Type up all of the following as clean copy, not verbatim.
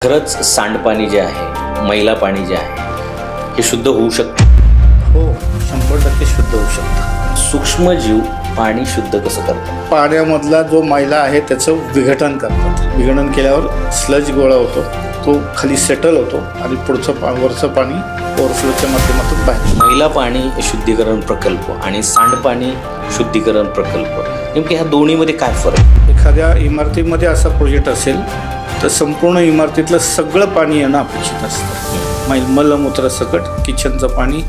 खरंच सांडपाणी जे आहे, मैला पाणी जे आहे, हे शुद्ध होऊ शकतं? हो, 100% शुद्ध होऊ शकतं. सूक्ष्मजीव पाणी शुद्ध कसं करतात? पाण्यामधला जो मैला आहे त्याचं विघटन करतात. विघटन केल्यावर स्लज गोळा होतो, तो खाली सेटल होतो आणि वरचं पाणी ओव्हरफ्लोच्या माध्यमातून बाहेर. मैला पाणी शुद्धीकरण प्रकल्प आणि सांडपाणी शुद्धीकरण प्रकल्प, नेमके ह्या दोन्हीमध्ये काय फरक? एखाद्या इमारतीमध्ये असा प्रोजेक्ट असेल तर संपूर्ण इमारतीतलं सगळं पाणी येणं अपेक्षित असतं. मलमूत्र सकट किचनचं पाणी,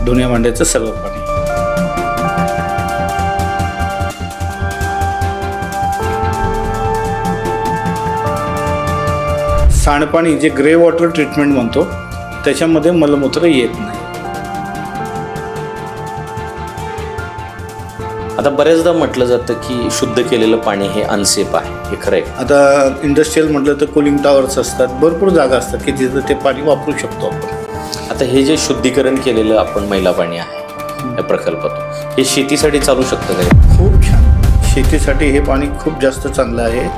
धुण्या भांड्याचं सगळं पाणी. सांडपाणी जे ग्रे वॉटर ट्रीटमेंट म्हणतो त्याच्यामध्ये मलमूत्र येत नाही. आता बऱ्याचदा म्हटलं जातं की शुद्ध केलेलं पाणी हे अनसेफ आहे, हे खरं आहे? आता इंडस्ट्रीयल म्हटलं तर कूलिंग टॉवर्स असतात, भरपूर जागा असतात की जिथं ते पाणी वापरू शकतो आपण. आता हे जे शुद्धीकरण केलेलं आपण मैला पाणी आहे या प्रकल्पातून, हे शेतीसाठी चालू शकतं काय? खूप छान. शेतीसाठी हे पाणी खूप जास्त चांगलं आहे,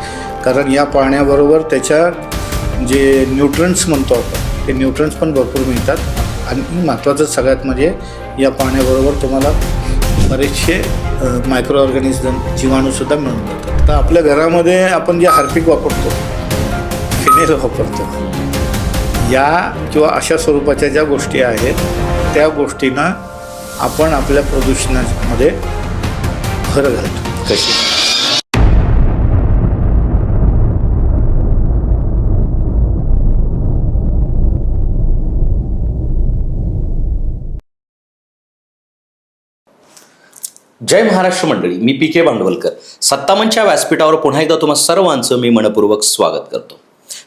कारण या पाण्याबरोबर त्याच्या जे न्यूट्रन्स म्हणतो आपण, ते न्यूट्रन्स पण भरपूर मिळतात. आणि महत्त्वाचं सगळ्यात म्हणजे या पाण्याबरोबर तुम्हाला बरेचसे मायक्रो ऑर्गॅनिझम, जीवाणूसुद्धा मिळून जातात. तर आपल्या घरामध्ये आपण जे हार्पिक वापरतो, फिनेल वापरतो, या किंवा अशा स्वरूपाच्या ज्या गोष्टी आहेत त्या गोष्टींना आपण आपल्या प्रदूषणामध्ये भर घालतो. कशी? जय महाराष्ट्र मंडळी, मी पी के भांडवलकर. सत्तामंचच्या व्यासपीठावर पुन्हा एकदा तुम्हा सर्वांचं मी मनपूर्वक स्वागत करतो.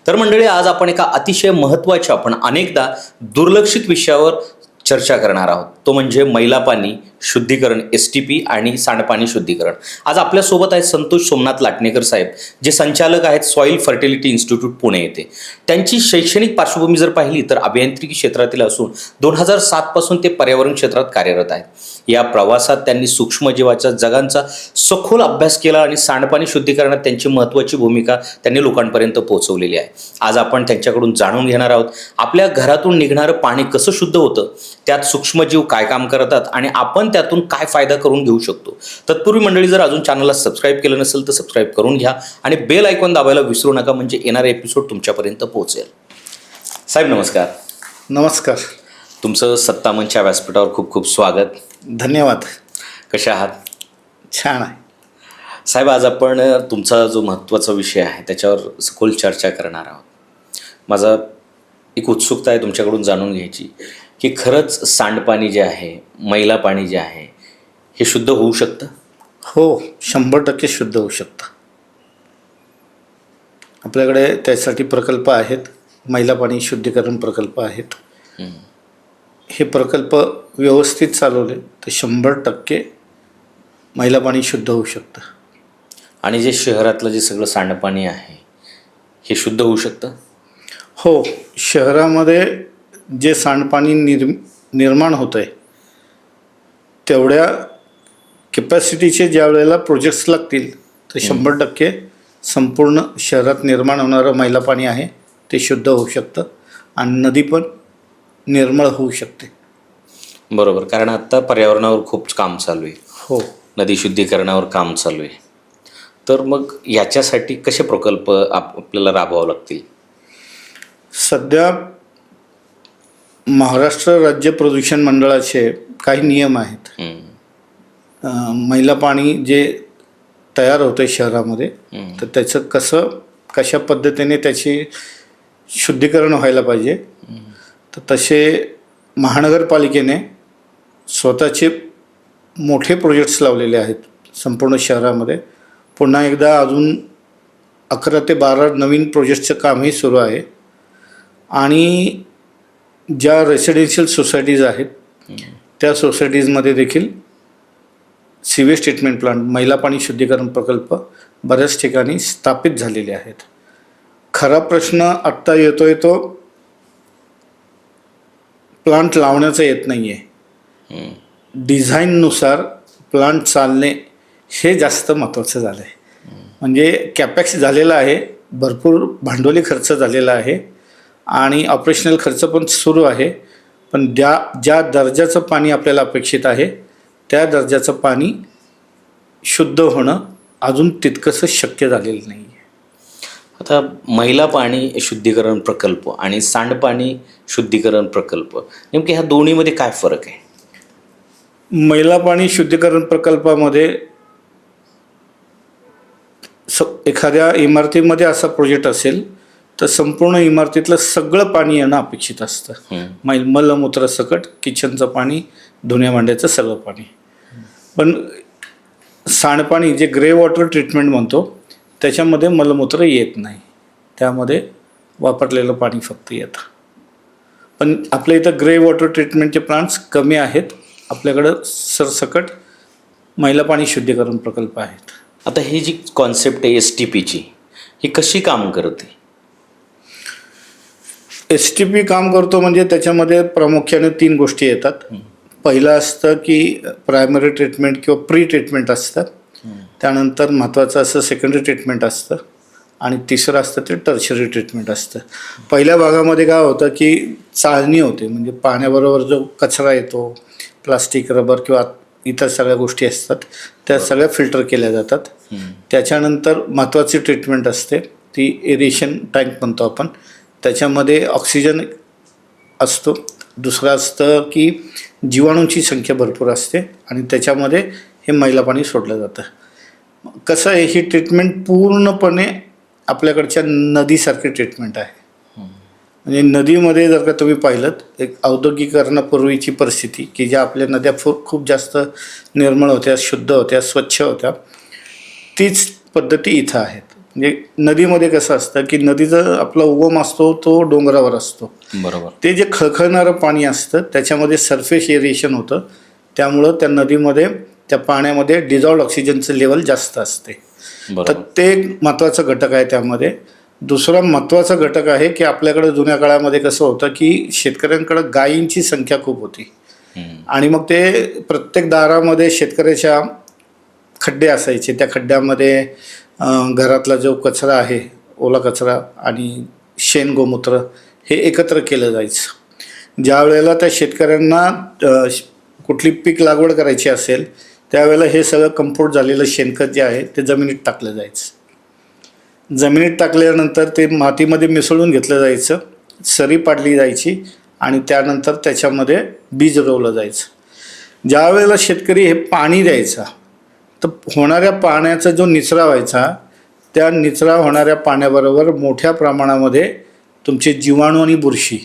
तर मंडळी, आज आपण एका अतिशय महत्त्वाच्या पण अनेकदा दुर्लक्षित विषयावर चर्चा करणार आहोत. तो म्हणजे मैला पाणी शुद्धीकरण, STP आणि सांडपाणी शुद्धीकरण. आज आपल्यासोबत आहेत संतोष सोमनाथ लाटणेकर साहेब, जे संचालक आहेत सॉईल फर्टिलिटी इन्स्टिट्यूट पुणे येथे. त्यांची शैक्षणिक पार्श्वभूमी जर पाहिली तर अभियांत्रिकी क्षेत्रातील असून 2007 पासून ते पर्यावरण क्षेत्रात कार्यरत आहेत. या प्रवासात त्यांनी सूक्ष्मजीवाच्या जगांचा सखोल अभ्यास केला आणि सांडपाणी शुद्धीकरणात त्यांची महत्त्वाची भूमिका त्यांनी लोकांपर्यंत पोहोचवलेली आहे. आज आपण त्यांच्याकडून जाणून घेणार आहोत आपल्या घरातून निघणारं पाणी कसं शुद्ध होतं, त्यात सूक्ष्मजीव काय काम करतात आणि आपण त्यातून काय फायदा करून घेऊ शकतो. तत्पूर्वी मंडळी, जर अजून चॅनलला सबस्क्राईब केलं नसेल तर सबस्क्राईब करून घ्या आणि बेल आयकॉन दाबायला विसरू नका, म्हणजे येणारा एपिसोड तुमच्यापर्यंत पोहोचेल. साहेब नमस्कार. नमस्कार. तुमचं सत्तामंचच्या व्यासपीठावर खूप खूप स्वागत. धन्यवाद. कशा आहात? छान आहे साहेब. आज आपण तुमचा जो महत्त्वाचा विषय आहे त्याच्यावर सखोल चर्चा करणार आहोत. माझा एक उत्सुकता आहे तुमच्याकडून जाणून घ्यायची की खरंच सांडपाणी जे आहे, मैला पाणी जे आहे, हे शुद्ध होऊ शकतं? हो, 100% शुद्ध होऊ शकतं. आपल्याकडे त्यासाठी प्रकल्प आहेत, मैला पाणी शुद्धीकरण प्रकल्प आहेत. हे प्रकल्प व्यवस्थित चालवले तर 100% मैला पाणी शुद्ध होऊ शकतं. आणि जे शहरातलं जे सगळं सांडपाणी आहे हे शुद्ध होऊ शकतं? हो, शहरामध्ये जे सांडपाणी निर्माण होतं आहे तेवढ्या कॅपॅसिटीचे ज्या वेळेला प्रोजेक्ट्स लागतील तर 100% संपूर्ण शहरात निर्माण होणारं मैला पाणी आहे ते शुद्ध होऊ शकतं आणि नदी पण निर्मळ होऊ शकते. बरोबर, कारण आत्ता पर्यावरणावर खूप काम चालू आहे. हो, नदी शुद्धीकरणावर काम चालू आहे. तर मग याच्यासाठी कसे प्रकल्प आपल्याला राबवावे लागतील? सध्या महाराष्ट्र राज्य प्रदूषण मंडळाचे काही नियम आहेत. मैला पाणी जे तयार होतं आहे शहरामध्ये तर त्याचं कशा पद्धतीने त्याची शुद्धीकरण व्हायला पाहिजे, तर तसे महानगरपालिकेने स्वतःचे मोठे प्रोजेक्ट्स लावलेले आहेत संपूर्ण शहरामध्ये. पुन्हा एकदा अजून 11 ते 12 नवीन प्रोजेक्टचं कामही सुरू आहे. आणि ज्या रेसिडेन्शियल सोसायटीज आहेत त्या सोसायटीजमध्ये देखील सीवेज ट्रीटमेंट प्लांट, मैला पाणी शुद्धीकरण प्रकल्प बऱ्याच ठिकाणी स्थापित झालेले आहेत. खरा प्रश्न आत्ता येतो आहे तो प्लांट लावण्याचा येत नाही आहे. डिझाईननुसार प्लांट चालणे हे जास्त महत्त्वाचं झालं आहे. म्हणजे कॅपॅक्स झालेला आहे, भरपूर भांडवली खर्च झालेला आहे, आणि ऑपरेशनल खर्च पण सुरू आहे. पण ज्या दर्जाचं पाणी आपल्याला अपेक्षित आहे त्या दर्जाचं पाणी शुद्ध होणं अजून तितकंसं शक्य झालेलं नाही आहे. आता मैला पाणी शुद्धीकरण प्रकल्प आणि सांडपाणी शुद्धीकरण प्रकल्प नेमके ह्या दोन्हीमध्ये काय फरक आहे? मैला पाणी शुद्धीकरण प्रकल्पामध्ये एखाद्या इमारतीमध्ये असा प्रोजेक्ट असेल तर संपूर्ण इमारतीतलं सगळं पाणी येणं अपेक्षित असतं. मलमूत्र सकट किचनचं पाणी, धुण्या भांड्याचं सगळं पाणी. पण सांडपाणी जे ग्रे वॉटर ट्रीटमेंट म्हणतो त्याच्यामध्ये मलमूत्र येत नाही, त्यामध्ये वापरलेलं पाणी फक्त येतं. पण आपल्या इथं ग्रे वॉटर ट्रीटमेंटचे प्लांट्स कमी आहेत. आपल्याकडं सरसकट मैला पाणी शुद्धीकरण प्रकल्प आहेत. आता ही जी कॉन्सेप्ट आहे STPची, ही कशी काम करते? STP काम करतो म्हणजे त्याच्यामध्ये प्रामुख्याने 3 गोष्टी येतात. पहिलं असतं की प्रायमरी ट्रीटमेंट किंवा प्री ट्रीटमेंट असतं. त्यानंतर महत्त्वाचं असं सेकंडरी ट्रीटमेंट असतं आणि तिसरं असतं ते टर्शरी ट्रीटमेंट असतं. पहिल्या भागामध्ये काय होतं की चाळणी होते, म्हणजे पाण्याबरोबर जो कचरा येतो, प्लास्टिक, रबर किंवा इतर सगळ्या गोष्टी असतात त्या सगळ्या फिल्टर केल्या जातात. त्याच्यानंतर महत्त्वाची ट्रीटमेंट असते ती एरेशन टँक म्हणतो आपण. त्याच्यामध्ये ऑक्सिजन असतो. दुसरं असतं की जीवाणूंची संख्या भरपूर असते आणि त्याच्यामध्ये हे मैला पाणी सोडलं जातं. कसं आहे, ही ट्रीटमेंट पूर्णपणे आपल्याकडच्या नदीसारखी ट्रीटमेंट आहे. म्हणजे नदीमध्ये जर का तुम्ही पाहिलं एक औद्योगिकरणापूर्वीची परिस्थिती की ज्या आपल्या नद्या खूप जास्त निर्मळ होत्या, शुद्ध होत्या, स्वच्छ होत्या, तीच पद्धती इथं आहेत. म्हणजे नदीमध्ये कसं असतं की नदीचा आपला उगम असतो तो डोंगरावर असतो. बरोबर. ते जे खळखळणारं पाणी असतं त्याच्यामध्ये सरफेस एरिएशन होतं, त्यामुळं त्या नदीमध्ये त्या पाण्यामध्ये डिझॉल्व्ड ऑक्सिजनचं लेवल जास्त असते. तर ते एक महत्त्वाचा घटक आहे त्यामध्ये. दुसरा महत्त्वाचा घटक आहे की आपल्याकडं जुन्या काळामध्ये कसं होतं की शेतकऱ्यांकडं गायींची संख्या खूप होती आणि मग ते प्रत्येक दारामध्ये शेतकऱ्याच्या खड्डे असायचे. त्या खड्ड्यामध्ये घरातला जो कचरा आहे, ओला कचरा आणि शेण गोमूत्र हे एकत्र केलं जायचं. ज्या वेळेला त्या शेतकऱ्यांना कुठली पीक लागवड करायची असेल त्यावेळेला हे सगळं कंपोस्ट झालेलं शेणखत जे आहे ते जमिनीत टाकलं जायचं. जमिनीत टाकल्यानंतर ते मातीमध्ये मिसळून घेतलं जायचं, सरी पाडली जायची आणि त्यानंतर त्याच्यामध्ये बीज रोवलं जायचं. ज्या वेळेला शेतकरी हे पाणी द्यायचा तर होणाऱ्या पाण्याचा जो निचरा व्हायचा, त्या निचरा होणाऱ्या पाण्याबरोबर मोठ्या प्रमाणामध्ये तुमचे जीवाणू आणि बुरशी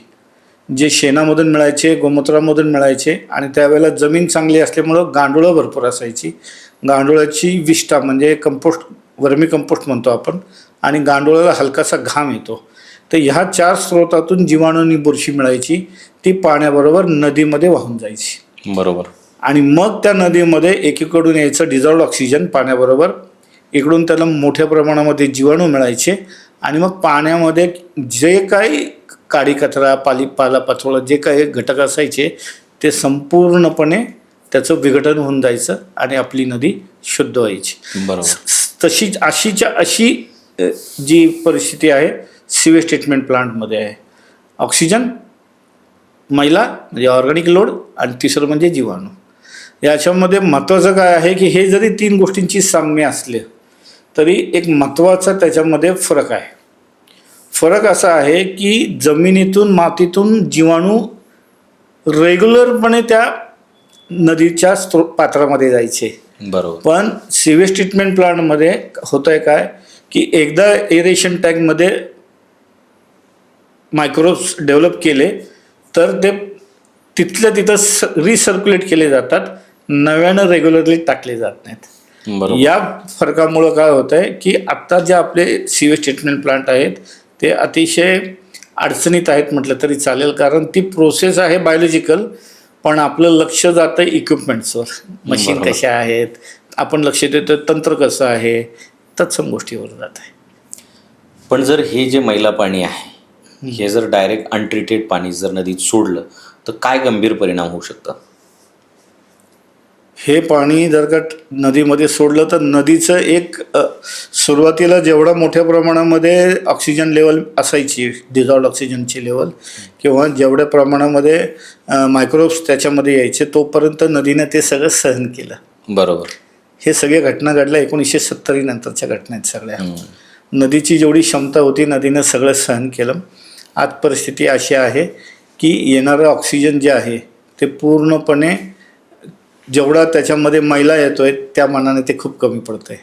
जे शेणामधून मिळायचे, गोमूत्रामधून मिळायचे आणि त्यावेळेला जमीन चांगली असल्यामुळं गांडुळं भरपूर असायची. गांडुळाची विष्ठा म्हणजे कंपोस्ट, वर्मी कंपोस्ट म्हणतो आपण, आणि गांडुळाला हलकासा घाम येतो. तर ह्या 4 स्रोतातून जीवाणू आणि बुरशी मिळायची, ती पाण्याबरोबर नदीमध्ये वाहून जायची. बरोबर. आणि मग त्या नदीमध्ये एकीकडून यायचं डिझॉल्व्ड ऑक्सिजन पाण्याबरोबर, इकडून त्याला मोठ्या प्रमाणामध्ये जीवाणू मिळायचे आणि मग पाण्यामध्ये जे काही काडी कचरा, पालापाचोळा जे काही घटक असायचे ते संपूर्णपणे त्याचं विघटन होऊन जायचं आणि आपली नदी शुद्ध व्हायची. बरोबर. अशी जी परिस्थिती आहे सिवेज ट्रीटमेंट प्लांटमध्ये आहे. ऑक्सिजन, मैला म्हणजे ऑर्गॅनिक लोड आणि तिसरं म्हणजे जीवाणू. याच्यामध्ये महत्त्वाचं काय आहे की हे जरी 3 गोष्टींची साम्य असले तरी एक महत्त्वाचा त्याच्यामध्ये फरक आहे. फरक असा आहे की जमिनीतून, मातीतून जीवाणू रेग्युलरपणे त्या नदीच्या पात्रामध्ये जायचे. बरोबर. पण सिवेज ट्रीटमेंट प्लांटमध्ये होतं आहे काय की एकदा एरेशन टँकमध्ये मायक्रोब्स डेव्हलप केले तर ते तिथल्या तिथं रिसर्क्युलेट केले जातात, नव्यानं रेग्युलरली टाकले जात नाहीत. बरोबर. या फरकामुळं काय होतं आहे की आत्ता जे आपले सिवेज ट्रीटमेंट प्लांट आहेत ते अतिशय अडचणीत आहेत म्हटलं तरी चालेल, कारण ती प्रोसेस आहे बायोलॉजिकल, पण आपलं लक्ष जातं इक्विपमेंट्सवर, मशीन कशा आहेत, आपण लक्ष देतो तंत्र कसं आहे, तत्सम गोष्टीवर जात आहे. पण जर हे जे मैला पाणी आहे हे जर डायरेक्ट अनट्रीटेड पाणी जर नदीत सोडलं तर काय गंभीर परिणाम होऊ शकतात? हे पाणी जर का नदीमध्ये सोडलं तर नदीचं एक सुरुवातीला जेवढा मोठ्या प्रमाणामध्ये ऑक्सिजन लेवल असायची, डिझॉल्ड ऑक्सिजनची लेवल, किंवा जेवढ्या प्रमाणामध्ये मायक्रोब्स त्याच्यामध्ये यायचे, तोपर्यंत नदीनं ते सगळं सहन केलं. बरोबर. हे सगळे घटना घडल्या 1970 नंतरच्या घटना आहेत सगळ्या. नदीची जेवढी क्षमता होती नदीनं सगळं सहन केलं. आज परिस्थिती अशी आहे की येणारं ऑक्सिजन जे आहे ते पूर्णपणे जेवढा त्याच्यामध्ये मैला येतोय त्या मानाने ते खूप कमी पडतं आहे.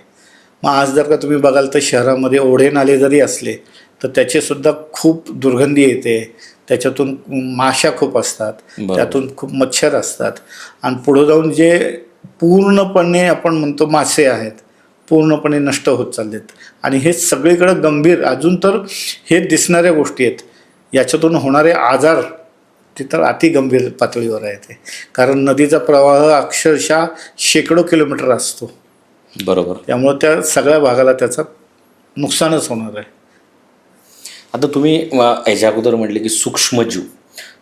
मग आज जर का तुम्ही बघाल तर शहरामध्ये ओढे नाले जरी असले तर त्याचेसुद्धा खूप दुर्गंधी येते, त्याच्यातून माशा खूप असतात, त्यातून खूप मच्छर असतात, आणि पुढं जाऊन जे पूर्णपणे आपण म्हणतो मासे आहेत पूर्णपणे नष्ट होत चाललेत. आणि हे सगळीकडं गंभीर, अजून तर हे दिसणाऱ्या गोष्टी आहेत, याच्यातून होणारे आजार ते तर अति गंभीर पातळीवर आहे ते. कारण नदीचा प्रवाह अक्षरशः शेकडो किलोमीटर असतो. बरोबर. त्यामुळे त्या सगळ्या भागाला त्याचा नुकसानच होणार आहे. आता तुम्ही याच्या अगोदर म्हटले की सूक्ष्मजीव,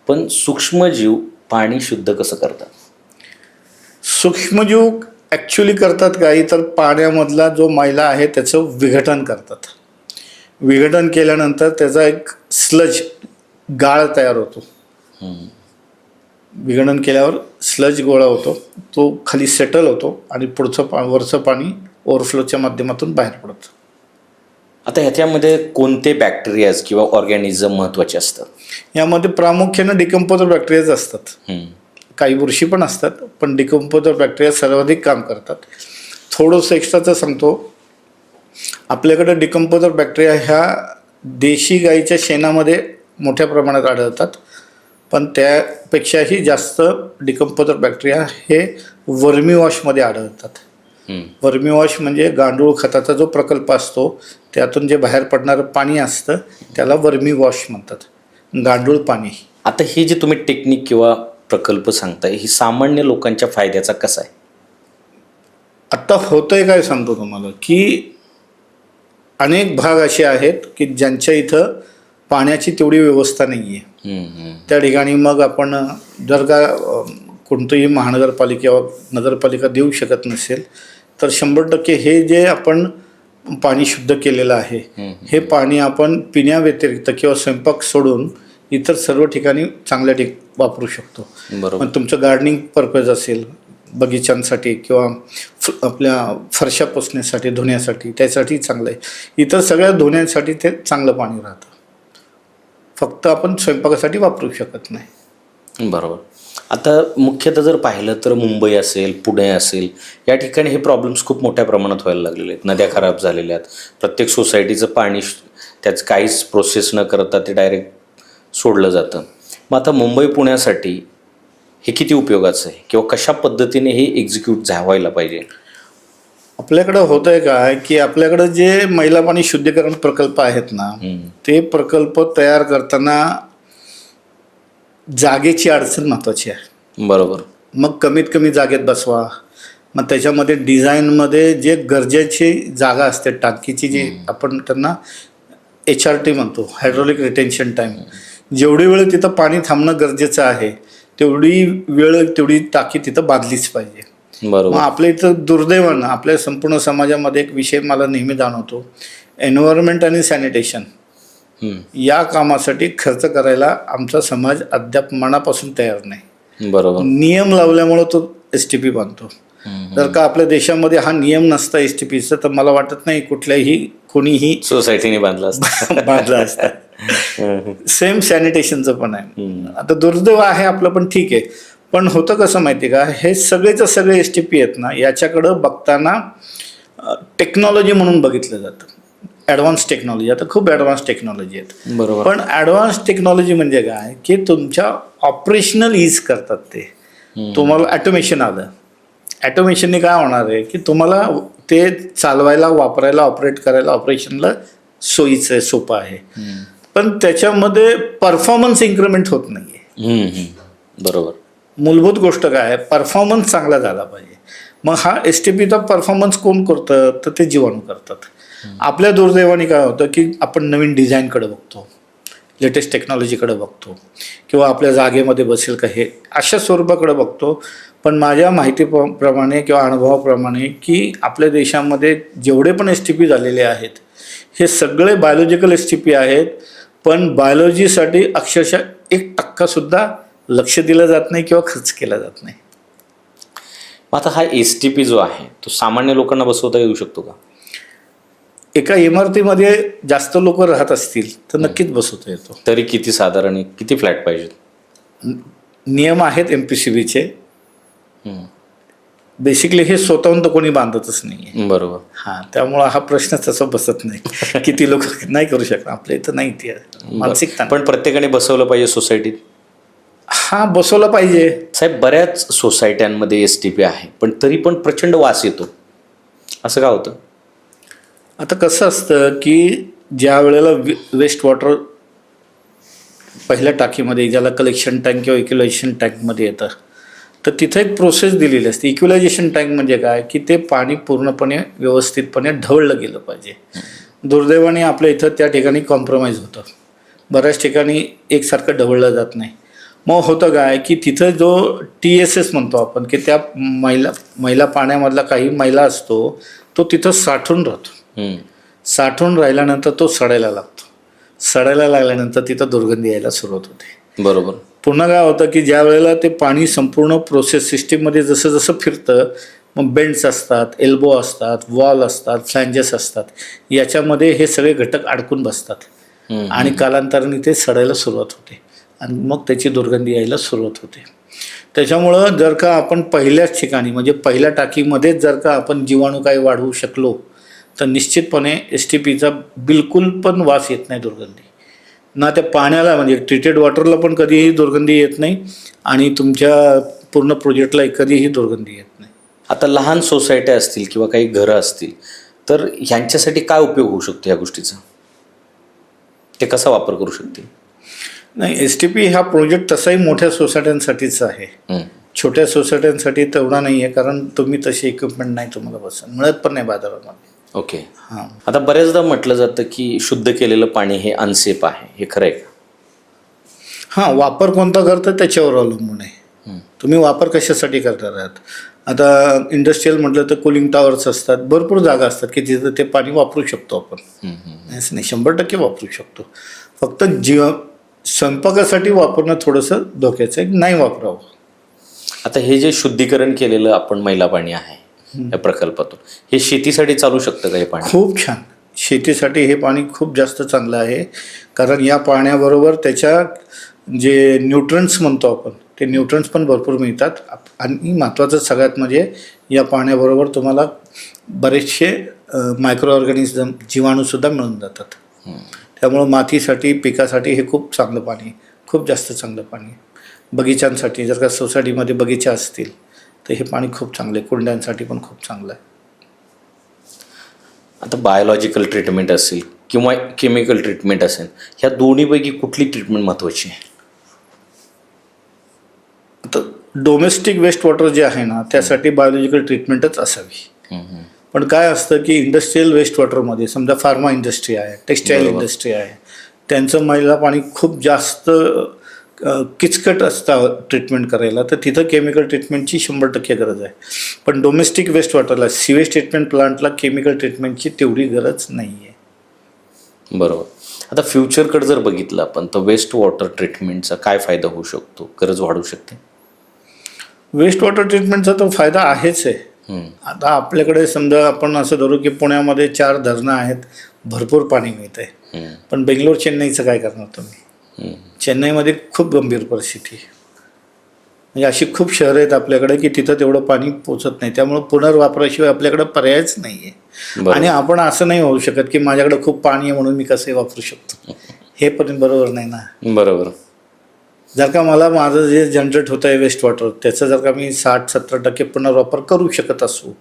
पण सूक्ष्मजीव पाणी शुद्ध कसं करतात? सूक्ष्मजीव ॲक्च्युली करतात काही तर पाण्यामधला जो मैला आहे त्याचं विघटन करतात. विघटन केल्यानंतर त्याचा एक स्लज गाळ तयार होतो. विघटन केल्यावर स्लज गोळा होतो, तो खाली सेटल होतो आणि पुढचं वरचं पाणी ओव्हरफ्लोच्या माध्यमातून बाहेर पडतं. आता ह्याच्यामध्ये कोणते बॅक्टेरियाज किंवा ऑर्गॅनिझम महत्त्वाचे असतात? यामध्ये प्रामुख्यानं डिकम्पोजर बॅक्टेरियाज असतात. काही बुरशी पण असतात, पण डिकम्पोजर बॅक्टेरिया सर्वाधिक काम करतात. थोडंसं एक्स्ट्राचं सांगतो, आपल्याकडे डिकम्पोजर बॅक्टेरिया ह्या देशी गाईच्या शेणामध्ये मोठ्या प्रमाणात आढळतात, पण त्यापेक्षाही जास्त डिकम्पोजर बॅक्टेरिया हे वर्मी वॉशमध्ये आढळतात. वर्मी वॉश म्हणजे गांडूळ खताचा जो प्रकल्प असतो त्यातून जे बाहेर पडणारं पाणी असतं त्याला वर्मी वॉश म्हणतात, गांडूळ पाणी. आता हे जे तुम्ही टेक्निक किंवा प्रकल्प सांगताय, ही सामान्य लोकांच्या फायद्याचा कसा आहे? आत्ता होतंय काय सांगतो तुम्हाला, की अनेक भाग असे आहेत की ज्यांच्या इथं पाण्याची तेवढी व्यवस्था नाही आहे. त्या ठिकाणी मग आपण जर का कोणतंही महानगरपालिका व नगरपालिका देऊ शकत नसेल तर 100% हे जे आपण पाणी शुद्ध केलेलं आहे हे पाणी आपण पिण्याव्यतिरिक्त किंवा स्वयंपाक सोडून इतर सर्व ठिकाणी चांगल्या वापरू शकतो. बरोबर. तुमचं गार्डनिंग पर्पज असेल, बगीचांसाठी किंवा आपल्या फरशा पुसण्यासाठी, धुण्यासाठी, त्यासाठी चांगलं आहे. इतर सगळ्या धुण्यासाठी ते चांगलं पाणी राहतं, फक्त आपण स्वयंपाकासाठी वापरू शकत नाही. बरोबर. आता मुख्यतः जर पाहिलं तर मुंबई असेल, पुणे असेल, या ठिकाणी हे प्रॉब्लेम्स खूप मोठ्या प्रमाणात व्हायला लागलेले आहेत. नद्या खराब झालेल्या आहेत, प्रत्येक सोसायटीचं पाणी त्याचं काहीच प्रोसेस न करता ते डायरेक्ट सोडलं जातं. मग आता मुंबई पुण्यासाठी हे किती उपयोगाचं आहे किंवा कशा पद्धतीने हे एक्झिक्यूट व्हायला पाहिजे? आपल्याकडं होतं आहे काय की आपल्याकडं जे मैला पाणी शुद्धीकरण प्रकल्प आहेत ना, ते प्रकल्प तयार करताना जागेची अडचण महत्त्वाची आहे. बरोबर. मग कमीत कमी जागेत बसवा. मग त्याच्यामध्ये डिझाईनमध्ये जे गरजेची जागा असते, टाकीची जी आपण त्यांना HRT म्हणतो, हायड्रोलिक रिटेन्शन टाईम, जेवढी वेळ तिथं पाणी थांबणं गरजेचं आहे तेवढी वेळ तेवढी टाकी तिथं बांधलीच पाहिजे. बरोबर. मग आपल्या इथं दुर्दैवानं आपल्या संपूर्ण समाजामध्ये एक विषय मला नेहमी जाणवतो, एन्व्हायरमेंट आणि सॅनिटेशन या कामासाठी खर्च करायला आमचा समाज अद्याप मनापासून तयार नाही. बरोबर. नियम लावल्यामुळं तो STP बांधतो. जर का आपल्या देशामध्ये हा नियम नसता STPचा तर मला वाटत नाही कुठल्याही कोणीही सोसायटीने बांधला असता. बांधला असता. सेम सॅनिटेशनचं पण आहे. आता दुर्दैव आहे आपलं, पण ठीक आहे. पण होतं कसं माहिती का, हे सगळेच सगळे STP आहेत ना, याच्याकडं बघताना टेक्नॉलॉजी म्हणून बघितलं जातं, ॲडव्हान्स टेक्नॉलॉजी. आता खूप ॲडव्हान्स टेक्नॉलॉजी आहेत. बरोबर. पण ॲडव्हान्स टेक्नॉलॉजी म्हणजे काय की तुमच्या ऑपरेशनल ईज करतात ते. तुम्हाला ॲटोमेशन आलं, ॲटोमेशनने काय होणार आहे की तुम्हाला ते चालवायला, वापरायला, ऑपरेट करायला, ऑपरेशनला सोयीचं आहे, सोपं आहे. पण त्याच्यामध्ये परफॉर्मन्स इन्क्रीमेंट होत नाही आहे. बरोबर. मूलभूत गोष्ट काय आहे, परफॉर्मन्स चांगला झाला पाहिजे. मग हा STPचा परफॉर्मन्स कोण करतं तर ते जीवाणू करतात. आपल्या दुर्दैवाने काय होतं की आपण नवीन डिझाईनकडे बघतो, लेटेस्ट टेक्नॉलॉजीकडे बघतो किंवा आपल्या जागेमध्ये बसेल का हे अशा स्वरूपाकडे बघतो. पण माझ्या माहितीप्रमाणे किंवा अनुभवाप्रमाणे की आपल्या देशामध्ये जेवढे पण STP झालेले आहेत हे सगळे बायोलॉजिकल STP आहेत. पण बायोलॉजीसाठी अक्षरशः 1% लक्ष दिलं जात नाही किंवा खर्च केला जात नाही. आता हा STP जो आहे तो सामान्य लोकांना बसवता येऊ शकतो का? एका इमारतीमध्ये जास्त लोक राहत असतील तर नक्कीच बसवता येतो. तरी किती साधारण किती फ्लॅट पाहिजेत? नियम आहेत MPCBचे. बेसिकली हे स्वतःहून तर कोणी बांधतच नाही. बरोबर. हां, त्यामुळं हा प्रश्न तसा बसत नाही. किती लोक नाही करू शकतात, आपल्या इथं नाही ती मानसिकता. पण प्रत्येकाने बसवलं पाहिजे सोसायटीत? हां, बसवलं पाहिजे. साहेब, बऱ्याच सोसायट्यांमध्ये STP आहे पण तरी पण प्रचंड वास येतो, असं का होतं? आता कसं असतं की ज्या वेळेला वेस्ट वॉटर पहिल्या टाकीमध्ये ज्याला कलेक्शन टँक किंवा इक्युलायझेशन टँकमध्ये येतं तर तिथं एक प्रोसेस दिलेली असते. इक्युलायझेशन टँक म्हणजे काय की ते पाणी पूर्णपणे व्यवस्थितपणे ढवळलं गेलं पाहिजे. दुर्दैवाने आपल्या इथं त्या ठिकाणी कॉम्प्रोमाइज होतं. बऱ्याच ठिकाणी एकसारखं ढवळलं जात नाही. मग होतं काय की तिथं जो TSS म्हणतो आपण की त्या मैला पाण्यामधला काही मैला असतो तो तिथं साठून राहतो. साठून राहिल्यानंतर तो सडायला लागतो. सडायला लागल्यानंतर तिथं दुर्गंधी यायला सुरुवात होते. बरोबर. पुन्हा काय होतं की ज्या वेळेला ते पाणी संपूर्ण प्रोसेस सिस्टीममध्ये जसं जसं फिरतं मग बेंड्स असतात, एल्बो असतात, वॉल असतात, फ्लॅंजेस असतात, याच्यामध्ये हे सगळे घटक अडकून बसतात आणि कालांतराने ते सडायला सुरुवात होते आणि मग त्याची दुर्गंधी यायला सुरुवात होते. त्याच्यामुळं जर का आपण पहिल्याच ठिकाणी म्हणजे पहिल्या टाकीमध्येच जर का आपण जीवाणू काही वाढवू शकलो तर निश्चितपणे STPचा बिलकुल पण वास येत नाही, दुर्गंधी. ना त्या पाण्याला म्हणजे ट्रीटेड वॉटरला पण कधीही दुर्गंधी येत नाही आणि तुमच्या पूर्ण प्रोजेक्टला कधीही दुर्गंधी येत नाही. आता लहान सोसायट्या असतील किंवा काही घरं असतील तर ह्यांच्यासाठी काय उपयोग होऊ शकतो या गोष्टीचा? ते कसा वापर करू शकतील? नाही, STP हा प्रोजेक्ट तसाही मोठ्या सोसायट्यांसाठीच आहे. छोट्या सोसायट्यांसाठी तेवढा नाही आहे कारण तुम्ही तशी इक्विपमेंट नाही तुम्हाला मिळत पण नाही बाजारामध्ये. ओके. हां. आता बऱ्याचदा म्हटलं जातं की शुद्ध केलेलं पाणी हे अनसेफ आहे, हे खरं आहे का? हां, वापर कोणता करता त्याच्यावर अवलंबून आहे. तुम्ही वापर कशासाठी करणार आहात. आता इंडस्ट्रीयल म्हटलं तर कुलिंग टॉवर्स असतात, भरपूर जागा असतात की तिथं ते पाणी वापरू शकतो आपण. असं नाही, 100% वापरू शकतो. फक्त स्वयंपाकासाठी वापरणं थोडंसं धोक्याचं आहे, नाही वापरावं. आता हे जे शुद्धीकरण केलेलं आपण मैला पाणी आहे या प्रकल्पातून, हे शेतीसाठी चालू शकतं का हे पाणी? खूप छान. शेतीसाठी हे पाणी खूप जास्त चांगलं आहे कारण या पाण्याबरोबर त्याच्या जे न्यूट्रन्स म्हणतो आपण ते न्यूट्रन्स पण भरपूर मिळतात आणि महत्त्वाचं सगळ्यात म्हणजे या पाण्याबरोबर तुम्हाला बरेचसे मायक्रो ऑर्गॅनिझम जीवाणूसुद्धा मिळून जातात. त्यामुळं मातीसाठी पिकासाठी हे खूप चांगलं पाणी, खूप जास्त चांगलं पाणी. बगीचांसाठी जर का सोसायटीमध्ये बगीचा असतील तर हे पाणी खूप चांगलं आहे. कुंड्यांसाठी पण खूप चांगलं आहे. आता बायोलॉजिकल ट्रीटमेंट असेल किंवा केमिकल ट्रीटमेंट असेल, ह्या दोन्हीपैकी कुठली ट्रीटमेंट महत्त्वाची आहे? आता डोमेस्टिक वेस्ट वॉटर जे आहे ना त्यासाठी बायोलॉजिकल ट्रीटमेंटच असावी. पण काय असतं की इंडस्ट्रीयल वेस्ट वॉटरमध्ये समजा फार्मा इंडस्ट्री आहे, टेक्स्टाईल इंडस्ट्री आहे, त्यांचं मैला पाणी खूप जास्त किचकट असतं ट्रीटमेंट करायला, तर तिथं केमिकल ट्रीटमेंटची 100% गरज आहे. पण डोमेस्टिक वेस्ट वॉटरला सीवेज ट्रीटमेंट प्लांटला केमिकल ट्रीटमेंटची तेवढी गरज नाही आहे. बरोबर. आता फ्युचरकडे जर बघितलं आपण तर वेस्ट वॉटर ट्रीटमेंटचा काय फायदा होऊ शकतो? गरज वाढू शकते? वेस्ट वॉटर ट्रीटमेंटचा तो फायदा आहेच आहे. आता आपल्याकडे समजा आपण असं धरू की पुण्यामध्ये 4 धरणं आहेत, भरपूर पाणी मिळत आहे. पण बेंगलोर चेन्नईचं काय करणार तुम्ही? चेन्नईमध्ये खूप गंभीर परिस्थिती आहे. म्हणजे अशी खूप शहरं आहेत आपल्याकडे की तिथं तेवढं पाणी पोचत नाही. त्यामुळं पुनर्वापराशिवाय आपल्याकडे पर्यायच नाही आहे. आणि आपण असं नाही होऊ शकत की माझ्याकडे खूप पाणी आहे म्हणून मी कसंही वापरू शकतो, हे पण बरोबर नाही ना. बरोबर. जर का मला माझं जे जनरेट होतं आहे वेस्ट वॉटर त्याचं जर का मी 60-70% पुनर्वापर करू शकत असू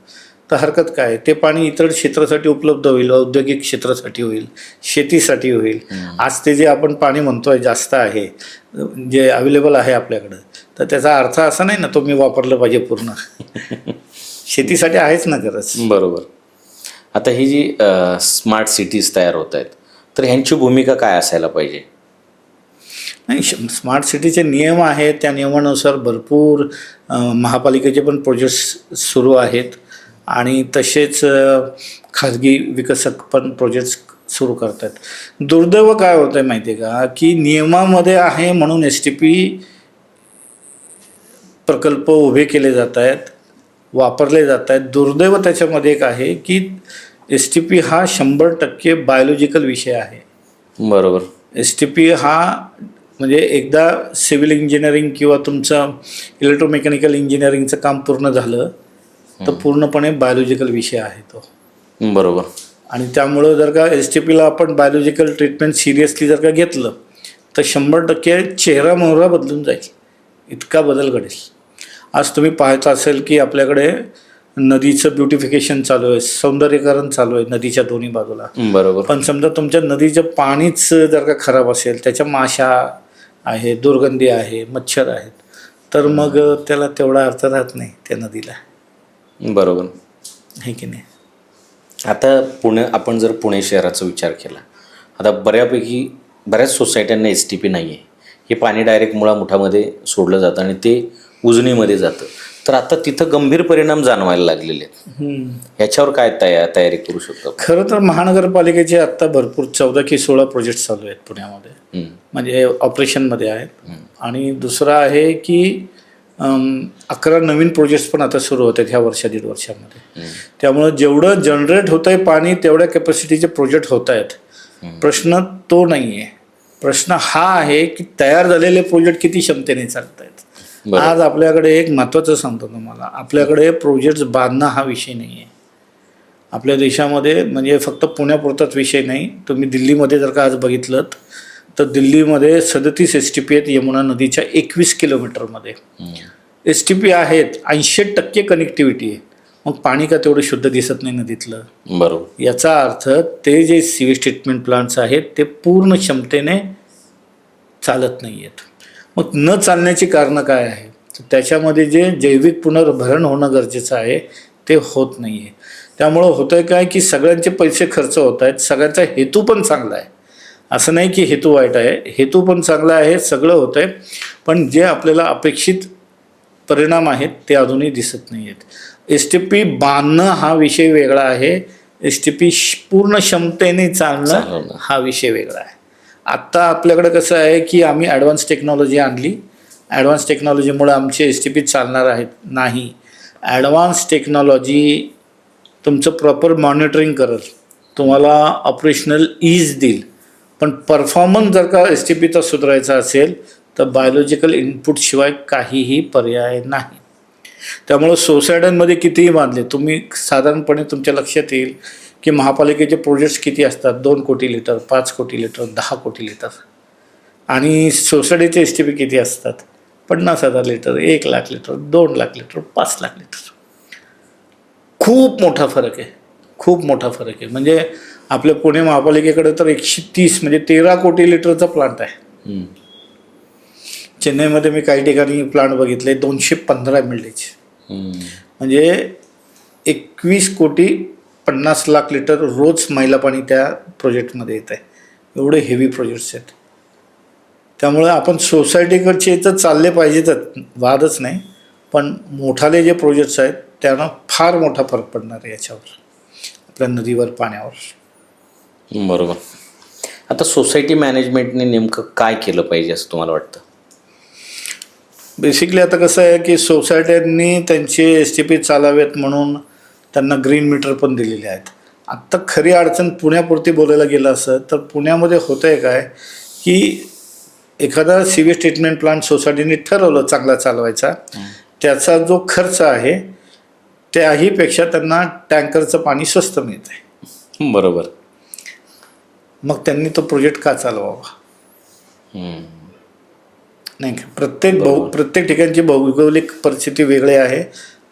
तर हरकत काय. ते पाणी इतर क्षेत्रासाठी उपलब्ध होईल, औद्योगिक क्षेत्रासाठी होईल, शेतीसाठी होईल. आज ते जे आपण पाणी म्हणतोय जास्त आहे जे अवेलेबल आहे आपल्याकडं, तर त्याचा अर्थ असा नाही ना तो मी वापरलं पाहिजे पूर्ण. शेतीसाठी आहेच ना गरज. बरोबर. आता ही जी स्मार्ट सिटीज तयार होत आहेत तर ह्यांची भूमिका काय असायला पाहिजे? नाही, स्मार्ट सिटीचे नियम आहेत, त्या नियमानुसार भरपूर महापालिकेचे पण प्रोजेक्ट्स सुरू आहेत आणि तसेच खाजगी विकसक पण प्रोजेक्ट्स सुरू करतात. दुर्दैव काय होतं आहे माहिती आहे का, की नियमामध्ये आहे म्हणून STP प्रकल्प उभे केले जात आहेत, वापरले जात आहेत. दुर्दैव त्याच्यामध्ये एक आहे की STP हा 100% बायोलॉजिकल विषय आहे. बरोबर. STP हा म्हणजे एकदा सिव्हिल इंजिनिअरिंग किंवा तुमचं इलेक्ट्रोमेकॅनिकल इंजिनिअरिंगचं काम पूर्ण झालं तर पूर्णपणे बायोलॉजिकल विषय आहे तो. बरोबर. आणि त्यामुळं जर का STPला आपण बायोलॉजिकल ट्रीटमेंट सिरियसली जर का घेतलं तर 100% चेहरा मोहरा बदलून जाईल, इतका बदल घडेल. आज तुम्ही पाहता असेल की आपल्याकडे नदीचं ब्युटिफिकेशन चालू आहे, सौंदर्यीकरण चालू आहे नदीच्या दोन्ही बाजूला. बरोबर. पण समजा तुमच्या नदीचं पाणीच जर का खराब असेल, त्याच्या माशा आहे, दुर्गंधी आहे, मच्छर आहेत, तर मग त्याला तेवढा अर्थ राहत नाही त्या नदीला. बरोबर आहे की नाही. आता आपण जर पुणे शहराचा विचार केला, आता बऱ्याच सोसायट्यांना STP नाही आहे. हे पाणी डायरेक्ट मुळामुठामध्ये सोडलं जातं आणि ते उजनीमध्ये जातं. तर आता तिथं गंभीर परिणाम जाणवायला लागलेले आहेत. ह्याच्यावर काय तयारी करू शकतो? खरं तर महानगरपालिकेचे आत्ता भरपूर 14 की 16 प्रोजेक्ट चालू आहेत पुण्यामध्ये, म्हणजे ऑपरेशनमध्ये आहेत. आणि दुसरं आहे की 11 नवीन प्रोजेक्ट्स पण आता सुरू होत आहेत ह्या दीड वर्षामध्ये. त्यामुळं जेवढं जनरेट होतं आहे पाणी तेवढ्या कॅपॅसिटीचे प्रोजेक्ट होत आहेत. प्रश्न तो नाही आहे. प्रश्न हा आहे की तयार झालेले प्रोजेक्ट किती क्षमतेने चालत आहेत. आज आपल्याकडे एक महत्त्वाचं सांगतो तुम्हाला, आपल्याकडे प्रोजेक्ट्स बांधणं हा विषय नाही आहे आपल्या देशामध्ये. म्हणजे फक्त पुण्यापुरताच विषय नाही. तुम्ही दिल्लीमध्ये जर का आज बघितलं तर दिल्लीमध्ये 37 STP आहेत यमुना नदीच्या 21 किलोमीटरमध्ये. STP आहेत, 80% कनेक्टिव्हिटी आहे. मग पाणी का तेवढं शुद्ध दिसत नाही नदीतलं? बरोबर. याचा अर्थ ते जे सीवेज ट्रीटमेंट प्लांट्स आहेत ते पूर्ण क्षमतेने चालत नाही आहेत. मग न चालण्याची कारणं काय आहे? तर त्याच्यामध्ये जे जैविक पुनर्भरण होणं गरजेचं आहे ते होत नाही आहे. त्यामुळं होतं आहे काय की सगळ्यांचे पैसे खर्च होत आहेत. सगळ्यांचा हेतू पण चांगला आहे, असं नाही की हेतू वाईट आहे, हेतू पण चांगला आहे, सगळं होतं आहे. पण जे आपल्याला अपेक्षित परिणाम आहेत ते अजूनही दिसत नाही आहेत. STP बांधणं हा विषय वेगळा आहे, STP पूर्ण क्षमतेने चालणं हा विषय वेगळा आहे. आत्ता आपल्याकडे कसं आहे की आम्ही ॲडव्हान्स टेक्नॉलॉजी आणली, ॲडव्हान्स टेक्नॉलॉजीमुळे आमचे STP चालणार आहेत. नाही, ॲडव्हान्स टेक्नॉलॉजी तुमचं प्रॉपर मॉनिटरिंग करेल, तुम्हाला ऑपरेशनल ईज देईल. पण परफॉर्मन्स जर का STPचा सुधारायचा असेल तर बायोलॉजिकल इनपुटशिवाय काहीही पर्याय नाही. त्यामुळं सोसायट्यांमध्ये कितीही बांधले तुम्ही, साधारणपणे तुमच्या लक्षात येईल की महापालिकेचे प्रोजेक्ट्स किती असतात. 2 कोटी लिटर, 5 कोटी लिटर, 10 कोटी लिटर. आणि सोसायटीचे STP किती असतात? 50,000 litre, 1 lakh litre, 2 lakh litre, 5 lakh litre. खूप मोठा फरक आहे, खूप मोठा फरक आहे. म्हणजे आपल्या पुणे महापालिकेकडे तर 130 म्हणजे 13 कोटी लिटरचा प्लांट आहे. चेन्नईमध्ये मी काही ठिकाणी प्लांट बघितले 215 MLDचे, म्हणजे 21 कोटी 50 लाख लिटर रोज मैला पाणी त्या प्रोजेक्टमध्ये येत आहे. एवढे हेवी प्रोजेक्ट्स आहेत. त्यामुळे आपण सोसायटीकडचे तर चालले पाहिजेतच, वादच नाही. पण मोठाले जे प्रोजेक्ट्स आहेत त्यांना फार मोठा फरक पडणार आहे याच्यावर, आपल्या नदीवर, पाण्यावर. बरोबर. आता सोसायटी मॅनेजमेंटने नेमकं काय केलं पाहिजे असं तुम्हाला वाटतं? बेसिकली आता कसं आहे की सोसायट्यांनी त्यांचे STP चालावेत म्हणून त्यांना ग्रीन मीटर पण दिलेले आहेत. आत्ता खरी अडचण पुण्यापुरती बोलायला गेलं असं तर पुण्यामध्ये होतं आहे काय की एखादा सीवेज ट्रीटमेंट प्लांट सोसायटीने ठरवलं चांगला चालवायचा, त्याचा जो खर्च आहे त्याहीपेक्षा त्यांना टँकरचं पाणी स्वस्त मिळत आहे. बरोबर. मग त्यांनी तो प्रोजेक्ट का चालवावा? नाही का. प्रत्येक ठिकाणची भौगोलिक परिस्थिती वेगळी आहे,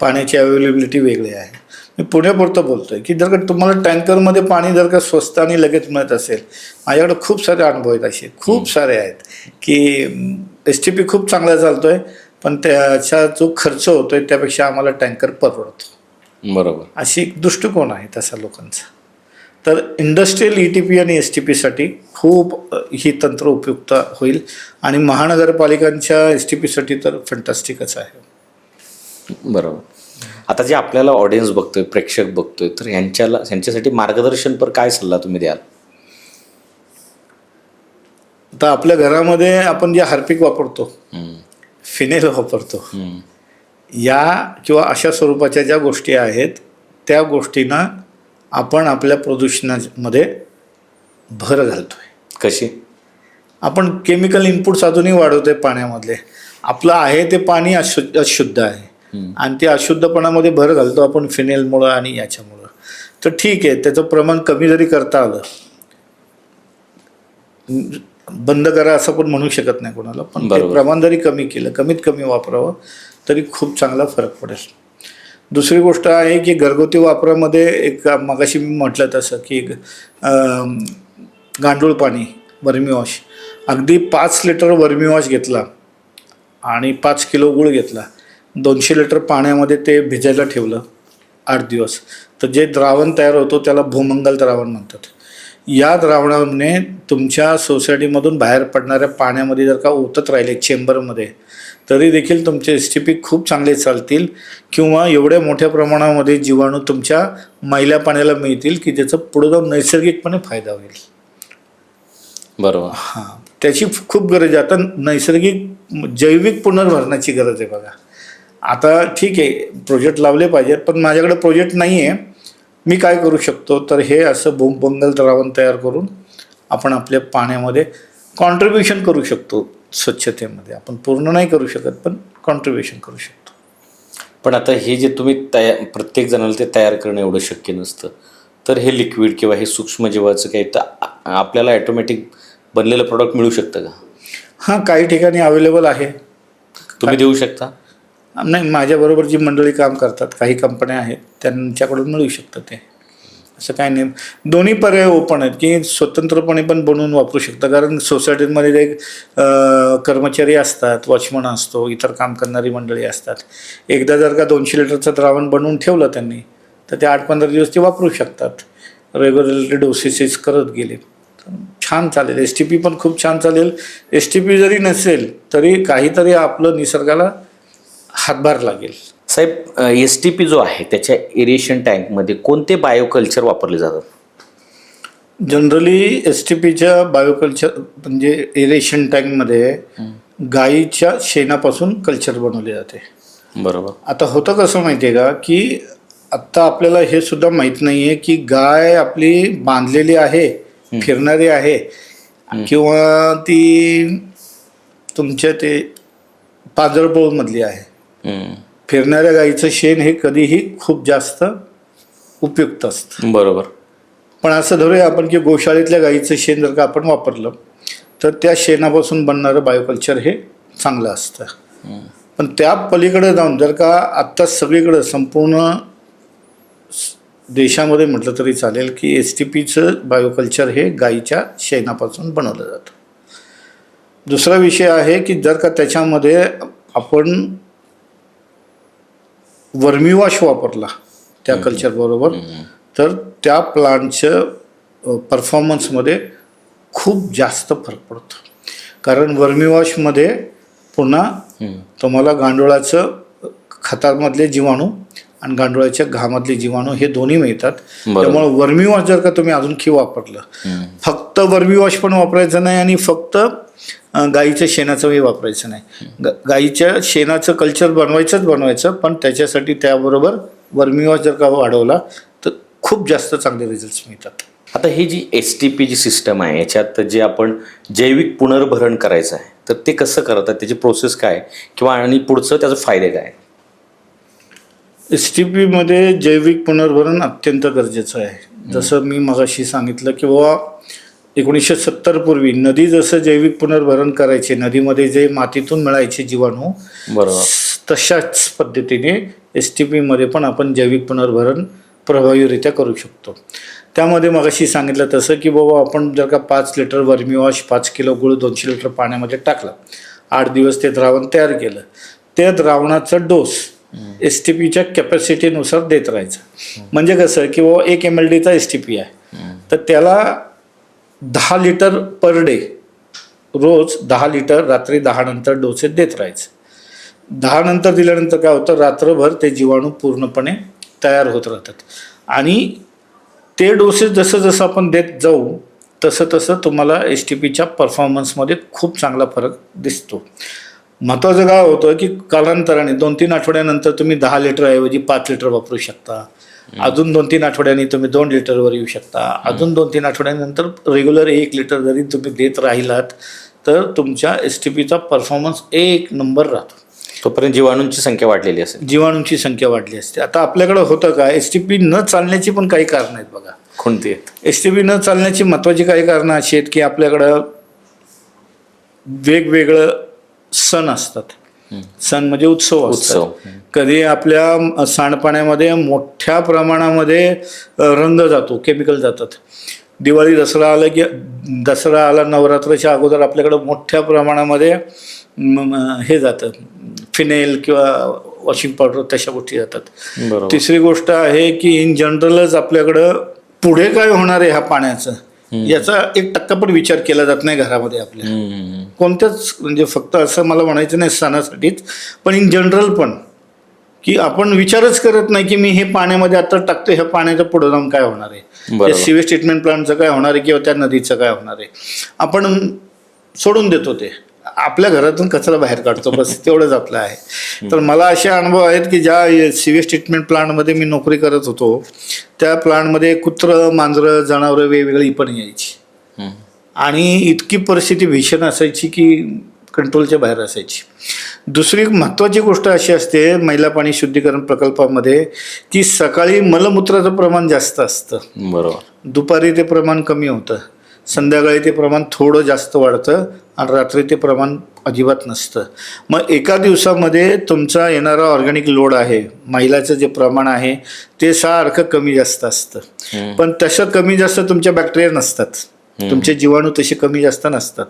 पाण्याची अवेलेबिलिटी वेगळी आहे. मी पुण्यापुरतं बोलतोय की जर का तुम्हाला टँकरमध्ये पाणी जर का स्वस्त आणि लगेच मिळत असेल, माझ्याकडे खूप सारे अनुभव आहेत, असे खूप सारे आहेत की STP खूप चांगला चालतोय पण त्याचा जो खर्च होतोय त्यापेक्षा आम्हाला टँकर परवडतो. बरोबर. अशी एक दृष्टिकोन आहे तसा लोकांचा. तर इंडस्ट्रीयल ETP आणि STPसाठी खूप ही तंत्र उपयुक्त होईल आणि महानगरपालिकांच्या STPसाठी तर फंटास्टिकच आहे. बरोबर. आता जे आपल्याला ऑडियन्स बघतोय, प्रेक्षक बघतोय, तर यांच्यासाठी मार्गदर्शनपर काय सल्ला तुम्ही द्याल? आता आपल्या घरामध्ये आपण जे हार्पिक वापरतो, फिनेल वापरतो, या किंवा अशा स्वरूपाच्या ज्या गोष्टी आहेत त्या गोष्टींना आपण आपल्या प्रदूषणामध्ये भर घालतोय. कशी? आपण केमिकल इनपुट्स अजूनही वाढवतोय पाण्यामधले. आपलं आहे ते पाणी अशुद्ध आहे आणि ते अशुद्धपणामध्ये भर घालतो आपण फिनेलमुळं आणि याच्यामुळं. तर ठीक आहे, त्याचं प्रमाण कमी जरी करता आलं, बंद करा असं पण म्हणू शकत नाही कोणाला, पण ते प्रमाण जरी कमी केलं, कमीत कमी वापरावं, तरी खूप चांगला फरक पडेल. दुसरी गोष्ट आहे की घरगुती वापरामध्ये एक मगाशी मी म्हटलं तसं की गांडूळ पाणी, वर्मी वॉश, अगदी 5 लिटर वर्मी वॉश घेतला आणि 5 किलो गूळ घेतला, 200 लिटर पाण्यामध्ये ते भिजायला ठेवलं 8 दिवस, तर जे द्रावण तयार होतो त्याला भूमंगल द्रावण म्हणतात. या द्रावणाने तुमच्या सोसायटीमधून बाहेर पडणाऱ्या पाण्यामध्ये जर का ओतत राहिले चेंबरमध्ये, तरी देखील तुमचे STP खूप चांगले चालतील किंवा एवढ्या मोठ्या प्रमाणामध्ये जीवाणू तुमच्या मैल्या पाण्याला मिळतील की त्याचा पुढे जाऊन नैसर्गिकपणे फायदा होईल. बरोबर. हां, त्याची खूप गरज आहे. आता नैसर्गिक जैविक पुनर्भरणाची गरज आहे बघा. आता ठीक आहे, प्रोजेक्ट लावले पाहिजेत, पण माझ्याकडे प्रोजेक्ट नाही आहे. मी काय करू शकतो, तर हे असं भूमंगल द्रावण तयार करून आपण आपल्या पाण्यामध्ये कॉन्ट्रीब्युशन करू शकतो. स्वच्छतेमध्ये आपण पूर्ण नाही करू शकत, पण कॉन्ट्रीब्युशन करू शकतो. पण आता हे जे तुम्ही प्रत्येक जणाला ते तयार करणं एवढं शक्य नसतं, तर हे लिक्विड किंवा हे सूक्ष्मजीवाचं काही तर आपल्याला ॲटोमॅटिक बनलेलं प्रोडक्ट मिळू शकतं का? हां, काही ठिकाणी अवेलेबल आहे. तुम्ही देऊ शकता? नाही, माझ्याबरोबर जी मंडळी काम करतात, काही कंपन्या आहेत, त्यांच्याकडून मिळू शकतं ते. असं काय नाही. दोन्ही पर्याय ओपन आहेत की स्वतंत्रपणे पण बनवून वापरू शकता. कारण सोसायटीमध्ये एक कर्मचारी असतात, वॉचमन असतो, इतर काम करणारी मंडळी असतात. एकदा जर का 200 लिटरचं द्रावण बनवून ठेवलं त्यांनी, तर ते 8-15 दिवस ते वापरू शकतात. रेग्युलरली डोसेसेस करत गेले तर छान चालेल. STP पण खूप छान चालेल. STP जरी नसेल तरी काहीतरी आपलं निसर्गाला हातभार लागेल. साहेब, STP जो आहे त्याच्या एरेशन टँकमध्ये कोणते बायोकल्चर वापरले जातात? जनरली STPच्या बायोकल्चर म्हणजे एरेशन टँकमध्ये गाईच्या शेणापासून कल्चर बनवले जाते. बरोबर. आता होतं कसं माहिती आहे का, की आत्ता आपल्याला हे सुद्धा माहीत नाही आहे की गाय आपली बांधलेली आहे, फिरणारी आहे किंवा ती तुमच्या ते पांजरपोळमधली आहे. फिरणाऱ्या गाईचं शेण हे कधीही खूप जास्त उपयुक्त असतं. बरोबर. पण असं धरूया आपण की गोशाळेतल्या गाईचं शेण जर का आपण वापरलं, तर त्या शेणापासून बनणारं बायोकल्चर हे चांगलं असतं. पण त्या पलीकडे जाऊन जर का आत्ता सगळीकडं संपूर्ण देशामध्ये म्हटलं तरी चालेल की STPचं बायोकल्चर हे गाईच्या शेणापासून बनवलं जातं. दुसरा विषय आहे की जर का त्याच्यामध्ये आपण वर्मी वॉश वापरला त्या कल्चरबरोबर, तर त्या प्लांटच्या परफॉर्मन्समध्ये खूप जास्त फरक पडतो. कारण वर्मी वॉशमध्ये पुन्हा तुम्हाला गांडुळाचं खतामधले जीवाणू आणि गांडुळाच्या घामातले जीवाणू हे दोन्ही मिळतात. त्यामुळे वर्मी वॉश जर का तुम्ही अजूनही वापरलं, फक्त वर्मी वॉश पण वापरायचं नाही आणि फक्त गाईच्या शेणाचंही वापरायचं नाही. गाईच्या शेणाचं कल्चर बनवायचं, पण त्याच्यासाठी त्याबरोबर वर्मी वॉश जर का वाढवला तर खूप जास्त चांगले रिझल्ट्स मिळतात. आता ही जी STP जी सिस्टम आहे, याच्यात जे आपण जैविक पुनर्भरण करायचं आहे, तर ते कसं करतात, त्याची प्रोसेस काय किंवा आणि पुढचं त्याचे फायदे काय? STPमध्ये जैविक पुनर्भरण अत्यंत गरजेचं आहे. जसं मी मगाशी सांगितलं की बाबा 1970 पूर्वी नदी जसं जैविक पुनर्भरण करायचे, नदीमध्ये जे मातीतून मिळायचे जीवाणू, बरोबर, तशाच पद्धतीने STPमध्ये पण आपण जैविक पुनर्भरण प्रभावीरित्या करू शकतो. त्यामध्ये मगाशी सांगितलं तसं की बाबा आपण जर का 5 लिटर वर्मी वॉश, 5 किलो गूळ 200 लिटर पाण्यामध्ये टाकला, 8 दिवस ते द्रावण तयार केलं, त्या द्रावणाचा डोस STPच्या कॅपॅसिटीनुसार देत राहायचं. म्हणजे कसं की बाबा 1 ml चा STP आहे, तर त्याला 10 लिटर पर डे, रोज 10 लिटर रात्री 10 नंतर डोसेस देत राहायचं. 10 नंतर दिल्यानंतर काय होतं, रात्रभर ते जीवाणू पूर्णपणे तयार होत राहतात आणि ते डोसेस जसं जसं आपण देत जाऊ तसं तसं तुम्हाला STPच्या परफॉर्मन्समध्ये खूप चांगला फरक दिसतो. महत्त्वाचं काय होतं की कालांतराने 2-3 आठवड्यानंतर तुम्ही 10 लिटरऐवजी 5 लिटर वापरू शकता. अजून 2-3 आठवड्यांनी तुम्ही 2 लिटरवर येऊ शकता. अजून 2-3 आठवड्यानंतर रेग्युलर 1 लिटर जरी तुम्ही देत राहिलात तर तुमच्या STPचा परफॉर्मन्स 1 नंबर राहतो. तोपर्यंत जीवाणूंची संख्या वाढलेली असेल. जीवाणूंची संख्या वाढली असते. आता आपल्याकडे होतं का, STP न चालण्याची पण काही कारणं आहेत बघा. कोणती आहेत? STP न चालण्याची महत्त्वाची काही कारणं अशी आहेत की आपल्याकडं वेगवेगळं सण असतात. सण म्हणजे उत्सव असतात. कधी आपल्या सांडपाण्यामध्ये मोठ्या प्रमाणामध्ये रंग जातो, केमिकल जातात. दिवाळी दसरा आला की दसरा आला, नवरात्राच्या अगोदर आपल्याकडं मोठ्या प्रमाणामध्ये हे जातं, फिनेल किंवा वॉशिंग पावडर तशा गोष्टी जातात. तिसरी गोष्ट आहे की इन जनरलच आपल्याकडं पुढे काय होणार आहे ह्या पाण्याचं याचा 1% पण विचार केला जात नाही घरामध्ये आपल्या. कोणत्याच, म्हणजे फक्त असं मला म्हणायचं नाही सणासाठीच, पण इन जनरल पण की आपण विचारच करत नाही की मी हे पाण्यामध्ये आता टाकतो, ह्या पाण्याचं पुढे जाऊन काय होणार आहे, त्या सिवेज ट्रीटमेंट प्लांटचं काय होणार आहे किंवा त्या नदीचं काय होणार आहे. आपण सोडून देतो, ते आपल्या घरातून कचरा बाहेर काढतो, बस तेवढंच आपलं आहे. तर मला असे अनुभव आहेत की ज्या सिवेज ट्रीटमेंट प्लांटमध्ये मी नोकरी करत होतो त्या प्लांटमध्ये कुत्रं, मांजरं, जनावरं वेगवेगळी पण यायची आणि इतकी परिस्थिती भीषण असायची की कंट्रोलच्या बाहेर असायची. दुसरी महत्त्वाची गोष्ट अशी असते मैला पाणी शुद्धीकरण प्रकल्पामध्ये की सकाळी मलमूत्राचं प्रमाण जास्त असतं. बरोबर. दुपारी ते प्रमाण कमी होतं, संध्याकाळी ते प्रमाण थोडं जास्त वाढतं आणि रात्री ते प्रमाण अजिबात नसतं. मग एका दिवसामध्ये तुमचा येणारा ऑर्गॅनिक लोड आहे, मैलाचं जे प्रमाण आहे ते सारखं कमी जास्त असतं. पण तसं कमी जास्त तुमच्या बॅक्टेरिया नसतात, तुमचे जीवाणू तसे कमी जास्त नसतात.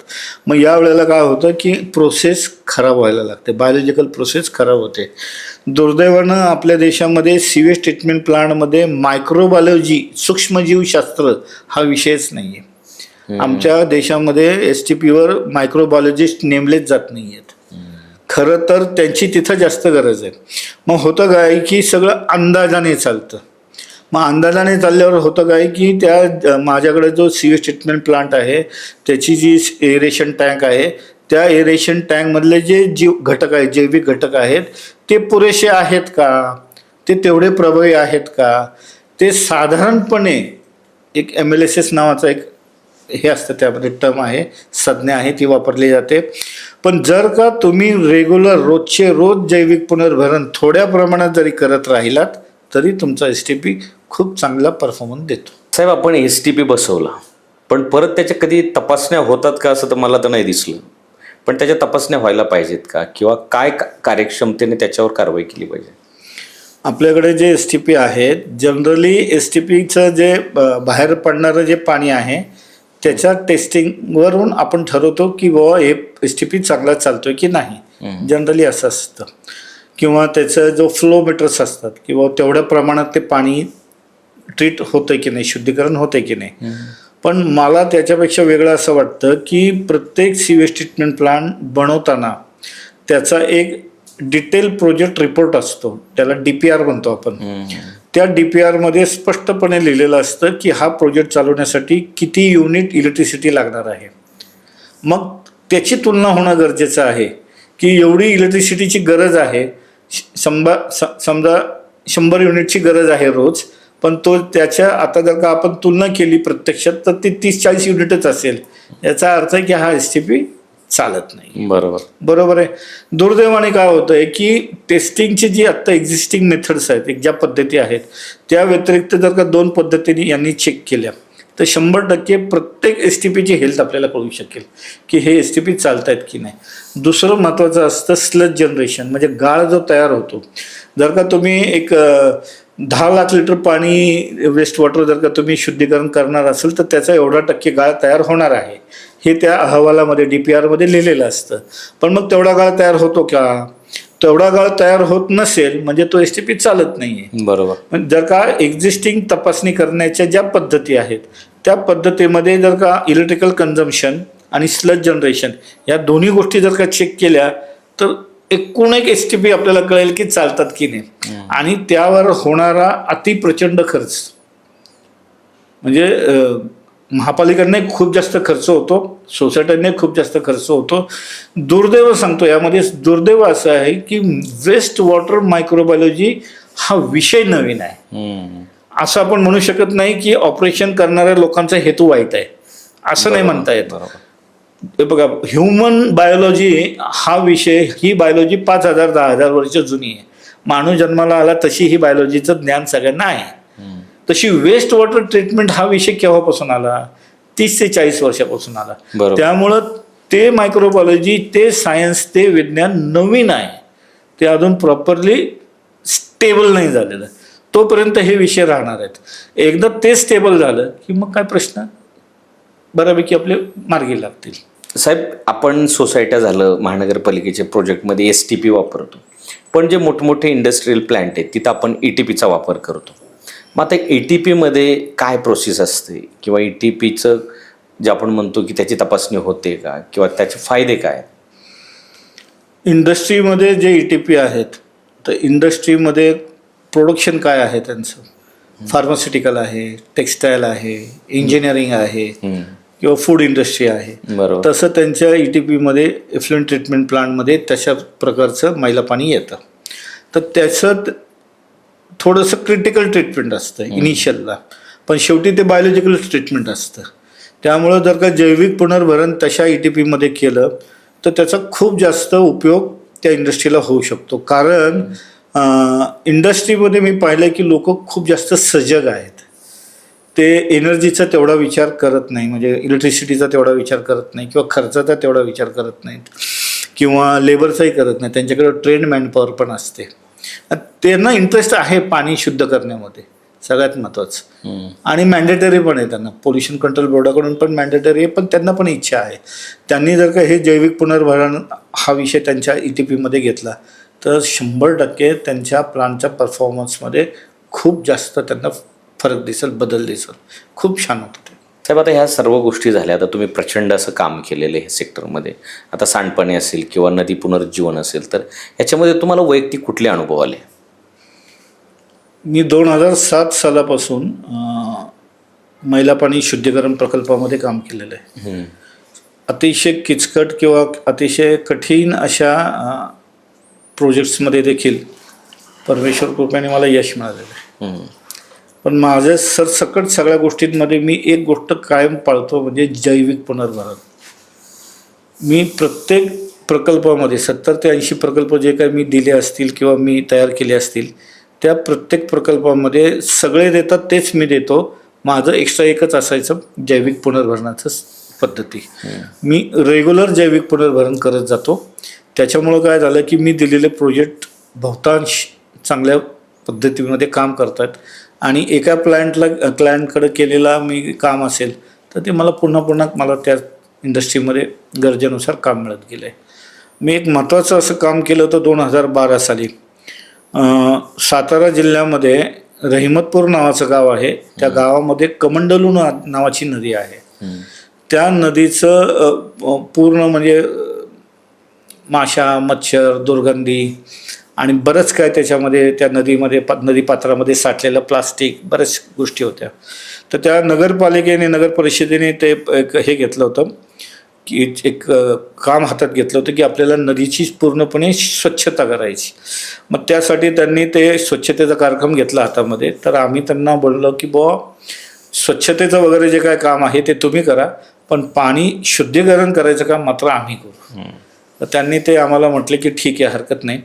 मग या वेळेला काय होतं की प्रोसेस खराब व्हायला लागते, बायोलॉजिकल प्रोसेस खराब होते. दुर्दैवानं आपल्या देशामध्ये सिवेज ट्रीटमेंट प्लांटमध्ये मायक्रोबायोलॉजी, सूक्ष्मजीवशास्त्र हा विषयच नाही आहे. आमच्या देशामध्ये STPवर मायक्रोबायोलॉजिस्ट नेमलेच जात नाही आहेत. खरं तर त्यांची तिथं जास्त गरज आहे. मग होतं काय की सगळं अंदाजाने चालतं. मग अंदाजाने चालल्यावर होतं काय की त्या माझ्याकडे जो सिवेज ट्रीटमेंट प्लांट आहे त्याची जी एरेशन टँक आहे, त्या एरेशन टँकमधले जे घटक आहेत, जैविक घटक आहेत, ते पुरेसे आहेत का, ते तेवढे प्रभावी आहेत का, ते साधारणपणे एक MLS नावाचा एक हे असतं, त्यामध्ये टर्म आहे, संज्ञा आहे, ती वापरली जाते. पण जर का तुम्ही रेग्युलर रोजचे रोज जैविक पुनर्भरण थोड्या प्रमाणात जरी करत राहिलात तरी तुमचा STP खूप चांगला परफॉर्मन्स देतो. साहेब, आपण STP बसवला पण परत त्याच्या कधी तपासण्या होतात का असं तर मला तर नाही दिसलं. पण त्याच्या तपासण्या व्हायला पाहिजेत का, किंवा काय कार्यक्षमतेने त्याच्यावर कारवाई केली पाहिजे? आपल्याकडे जे STP आहेत, जनरली STPचं जे बाहेर पडणारं जे पाणी आहे त्याच्या टेस्टिंगवरून आपण ठरवतो की बाबा हे STP चांगला चालतोय की नाही. जनरली असं असतं. किंवा त्याचं जो फ्लोमीटर्स असतात किंवा तेवढ्या प्रमाणात ते पाणी ट्रीट होतंय की नाही, शुद्धीकरण होतंय की नाही. पण मला त्याच्यापेक्षा वेगळं असं वाटतं की प्रत्येक सिवेज ट्रीटमेंट प्लांट बनवताना त्याचा एक डिटेल प्रोजेक्ट रिपोर्ट असतो, त्याला DPR म्हणतो आपण. त्या DPRमध्ये स्पष्टपणे लिहिलेलं असतं की हा प्रोजेक्ट चालवण्यासाठी किती युनिट इलेक्ट्रिसिटी लागणार आहे. मग त्याची तुलना होणं गरजेचं आहे की एवढी इलेक्ट्रिसिटीची गरज आहे, समजा 100 युनिटची गरज आहे रोज, पण तो त्याच्या आता जर का आपण तुलना केली प्रत्यक्षात तर ती 30-40 युनिटच असेल. याचा अर्थ आहे की हा STP चालत नाही. बरोबर आहे. दुर्दैवाने काय होतं आहे की टेस्टिंगची जी आत्ता एक्झिस्टिंग मेथड्स आहेत, एक ज्या पद्धती आहेत, त्या व्यतिरिक्त जर का 2 पद्धतीने यांनी चेक केल्या तर 100% प्रत्येक STPची हेल्थ आपल्याला कळू शकेल की हे STP चालत आहेत की नाही. दुसरं महत्त्वाचं असतं स्लज जनरेशन, म्हणजे गाळ जो तयार होतो. जर का तुम्ही एक 10 लाख लिटर पाणी वेस्ट वॉटर जर का तुम्ही शुद्धीकरण करणार असेल तर त्याचा एवढा टक्के गाळ तयार होणार आहे हे त्या अहवालामध्ये DPRमध्ये लिहिलेलं असतं. पण मग तेवढा गाळ तयार होतो का? तेवढा गाळ तयार होत नसेल म्हणजे तो STP चालत नाही आहे. बरोबर. जर का एक्झिस्टिंग तपासणी करण्याच्या ज्या पद्धती आहेत त्या पद्धतीमध्ये जर का इलेक्ट्रिकल कन्झम्पशन आणि स्लज जनरेशन या दोन्ही गोष्टी जर का चेक केल्या तर एकूण एक STP आपल्याला कळेल की चालतात की नाही. आणि त्यावर होणारा अतिप्रचंड खर्च म्हणजे महापालिकांना खूप जास्त खर्च होतो, सोसायट्यांना खूप जास्त खर्च होतो. दुर्दैव सांगतो, यामध्ये दुर्दैव असं आहे की वेस्ट वॉटर मायक्रोबायोलॉजी हा विषय नवीन आहे. असं आपण म्हणू शकत नाही की ऑपरेशन करणाऱ्या लोकांचा हेतू वाईट आहे, असं नाही म्हणता येत. हे बघा, ह्युमन बायोलॉजी हा विषय, ही बायोलॉजी 5,000 10,000 वर्ष जुनी आहे. माणूस जन्माला आला तशी ही बायोलॉजीचं ज्ञान सगळ्यांना आहे. तशी वेस्ट वॉटर ट्रीटमेंट हा विषय केव्हापासून आला? 30 ते 40 वर्षापासून आला. त्यामुळं ते मायक्रोबायोलॉजी, ते सायन्स, ते विज्ञान नवीन आहे, ते अजून प्रॉपरली स्टेबल नाही झालेलं. तोपर्यंत हे विषय राहणार आहेत. एकदा ते स्टेबल झालं की मग काय प्रश्न बऱ्यापैकी आपले मार्गी लागतील. साहेब, आपण सोसायट्या झालं, महानगरपालिकेच्या प्रोजेक्टमध्ये STP वापरतो, पण जे मोठमोठे इंडस्ट्रीयल प्लांट आहेत तिथं आपण ETPचा वापर करतो. मग आता ETPमध्ये काय प्रोसेस असते किंवा ETPचं जे आपण म्हणतो की त्याची तपासणी होते का किंवा त्याचे फायदे काय? इंडस्ट्रीमध्ये जे ETP आहेत तर इंडस्ट्रीमध्ये प्रोडक्शन काय आहे त्यांचं? फार्मास्युटिकल आहे, टेक्स्टाईल आहे, इंजिनिअरिंग आहे किंवा फूड इंडस्ट्री आहे. तसं त्यांच्या ETPमध्ये इफ्लुएंट ट्रीटमेंट प्लांटमध्ये तशा प्रकारचं मैला पाणी येतं. तर त्याचं थोडंसं क्रिटिकल ट्रीटमेंट असतं इनिशियलला, पण शेवटी ते बायोलॉजिकल ट्रीटमेंट असतं. त्यामुळं जर का जैविक पुनर्भरण तशा ETPमध्ये केलं तर त्याचा खूप जास्त उपयोग त्या इंडस्ट्रीला होऊ शकतो. कारण इंडस्ट्रीमध्ये मी पाहिलं की लोक खूप जास्त सजग आहेत. ते एनर्जीचा तेवढा विचार करत नाही, म्हणजे इलेक्ट्रिसिटीचा तेवढा विचार करत नाही किंवा खर्चाचा तेवढा विचार करत नाहीत किंवा लेबरचाही करत नाही. त्यांच्याकडे ट्रेंड मॅनपॉवर पण असते. त्यांना इंटरेस्ट आहे पाणी शुद्ध करण्यामध्ये, सगळ्यात महत्त्वाचं. आणि मॅन्डेटरी पण आहे त्यांना, पोल्युशन कंट्रोल बोर्डाकडून पण मॅन्डेटरी आहे, पण त्यांना पण इच्छा आहे. त्यांनी जर का हे जैविक पुनर्भरण हा विषय त्यांच्या ETPमध्ये घेतला तर 100% त्यांच्या प्लांटच्या परफॉर्मन्समध्ये खूप जास्त त्यांना फरक दिसेल, बदल दिसेल. खूप छान होतं ते. साहेब, आता ह्या सर्व गोष्टी झाल्या, आता तुम्ही प्रचंड असं काम केलेलं आहे सेक्टरमध्ये. आता सांडपाणी असेल किंवा नदी पुनरुज्जीवन असेल, तर याच्यामध्ये तुम्हाला वैयक्तिक कुठले अनुभव आले? मी 2007 सालापासून मैला पाणी शुद्धीकरण प्रकल्पामध्ये काम केलेलं आहे. अतिशय किचकट किंवा अतिशय कठीण अशा प्रोजेक्ट्समध्ये देखील परमेश्वर कृपेने मला यश मिळालेलं आहे. पण माझ्या सरसकट सगळ्या गोष्टींमध्ये मी एक गोष्ट कायम पाळतो, म्हणजे जैविक पुनर्भरण. मी प्रत्येक प्रकल्पामध्ये 70 ते 80 प्रकल्प जे काही मी दिले असतील किंवा मी तयार केले असतील, त्या प्रत्येक प्रकल्पामध्ये सगळे देतात तेच मी देतो. माझं एक्स्ट्रा एकच असायचं, जैविक पुनर्भरणाचं पद्धती. मी रेग्युलर जैविक पुनर्भरण करत जातो. त्याच्यामुळं काय झालं की मी दिलेले प्रोजेक्ट बहुतांश चांगल्या पद्धतीमध्ये काम करतात आणि एका क्लायंटकडे केलेला मी काम असेल तर ते मला पुन्हा पुन्हा मला त्या इंडस्ट्रीमध्ये गरजेनुसार काम मिळत गेलं आहे. मी एक महत्त्वाचं असं काम केलं होतं 2012 साली. सातारा जिल्ह्यामध्ये रहिमतपूर नावाचं गाव आहे. त्या गावामध्ये कमंडलू नावाची नदी आहे. त्या नदीचं पूर्ण म्हणजे माशा, मच्छर, दुर्गंधी आणि बरंच काय त्याच्यामध्ये, त्या नदीमध्ये नदीपात्रामध्ये साठलेलं प्लास्टिक, बऱ्याच गोष्टी होत्या. तर त्या नगरपालिकेने, नगर परिषदेने ते हे घेतलं होतं की एक काम हातात घेतलं होतं की आपल्याला नदीची पूर्णपणे स्वच्छता करायची. मग त्यासाठी त्यांनी ते स्वच्छतेचा कार्यक्रम घेतला हातामध्ये. तर आम्ही त्यांना बोललो की बुवा, स्वच्छतेचं वगैरे जे काय काम आहे ते तुम्ही करा, पण पाणी शुद्धीकरण करायचं काम मात्र आम्ही करू. तर त्यांनी ते आम्हाला म्हटले की ठीक आहे, हरकत नाही.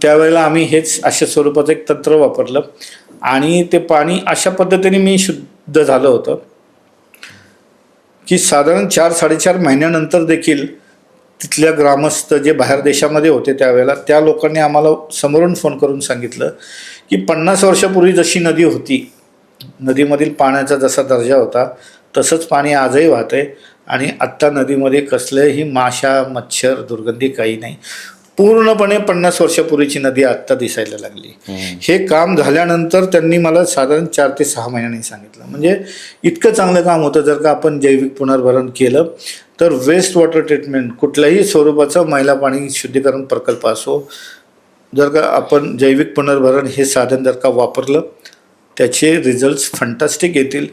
त्यावेळेला आम्ही हेच अशा स्वरूपाचं एक तंत्र वापरलं आणि ते पाणी अशा पद्धतीने मी शुद्ध झालं होतं की साधारण 4-4.5 महिन्यानंतर देखील तिथल्या ग्रामस्थ जे बाहेर देशामध्ये होते त्यावेळेला, त्या लोकांनी आम्हाला समोरून फोन करून सांगितलं की 50 वर्षापूर्वी जशी नदी होती, नदीमधील पाण्याचा जसा दर्जा होता तसंच पाणी आजही वाहतंय आणि आत्ता नदीमध्ये कसलेही माशा, मच्छर, दुर्गंधी काही नाही. पूर्णपणे 50 वर्षापूर्वीची नदी आत्ता दिसायला लागली. हे काम झाल्यानंतर त्यांनी मला साधारण 4 ते 6 महिन्यांनी सांगितलं. म्हणजे इतकं चांगलं काम होतं. जर का आपण जैविक पुनर्भरण केलं तर वेस्ट वॉटर ट्रीटमेंट कुठल्याही स्वरूपाचं मैला पाणी शुद्धीकरण प्रकल्प असो, जर का आपण जैविक पुनर्भरण हे साधन जर का वापरलं त्याचे रिझल्ट्स फंटास्टिक येतील.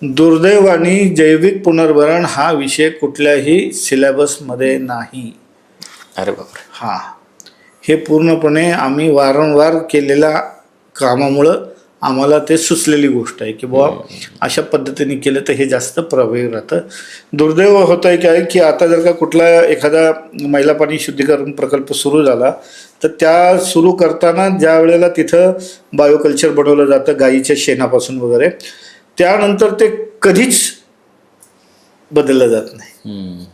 दुर्दैवाने जैविक पुनर्भरण हा विषय कुठल्याही सिलेबसमध्ये नाही. अरे बापरे. हां, हे पूर्णपणे आम्ही वारंवार केलेल्या कामामुळं आम्हाला ते सुचलेली गोष्ट आहे की बाबा अशा पद्धतीने केलं तर हे जास्त प्रभावी राहतं. दुर्दैव होतं आहे काय की आता जर का कुठला एखादा मैला पाणी शुद्धीकरण प्रकल्प सुरू झाला तर त्या सुरू करताना ज्या वेळेला तिथं बायोकल्चर बनवलं जातं गाईच्या शेणापासून वगैरे, त्यानंतर ते कधीच बदललं जात नाही.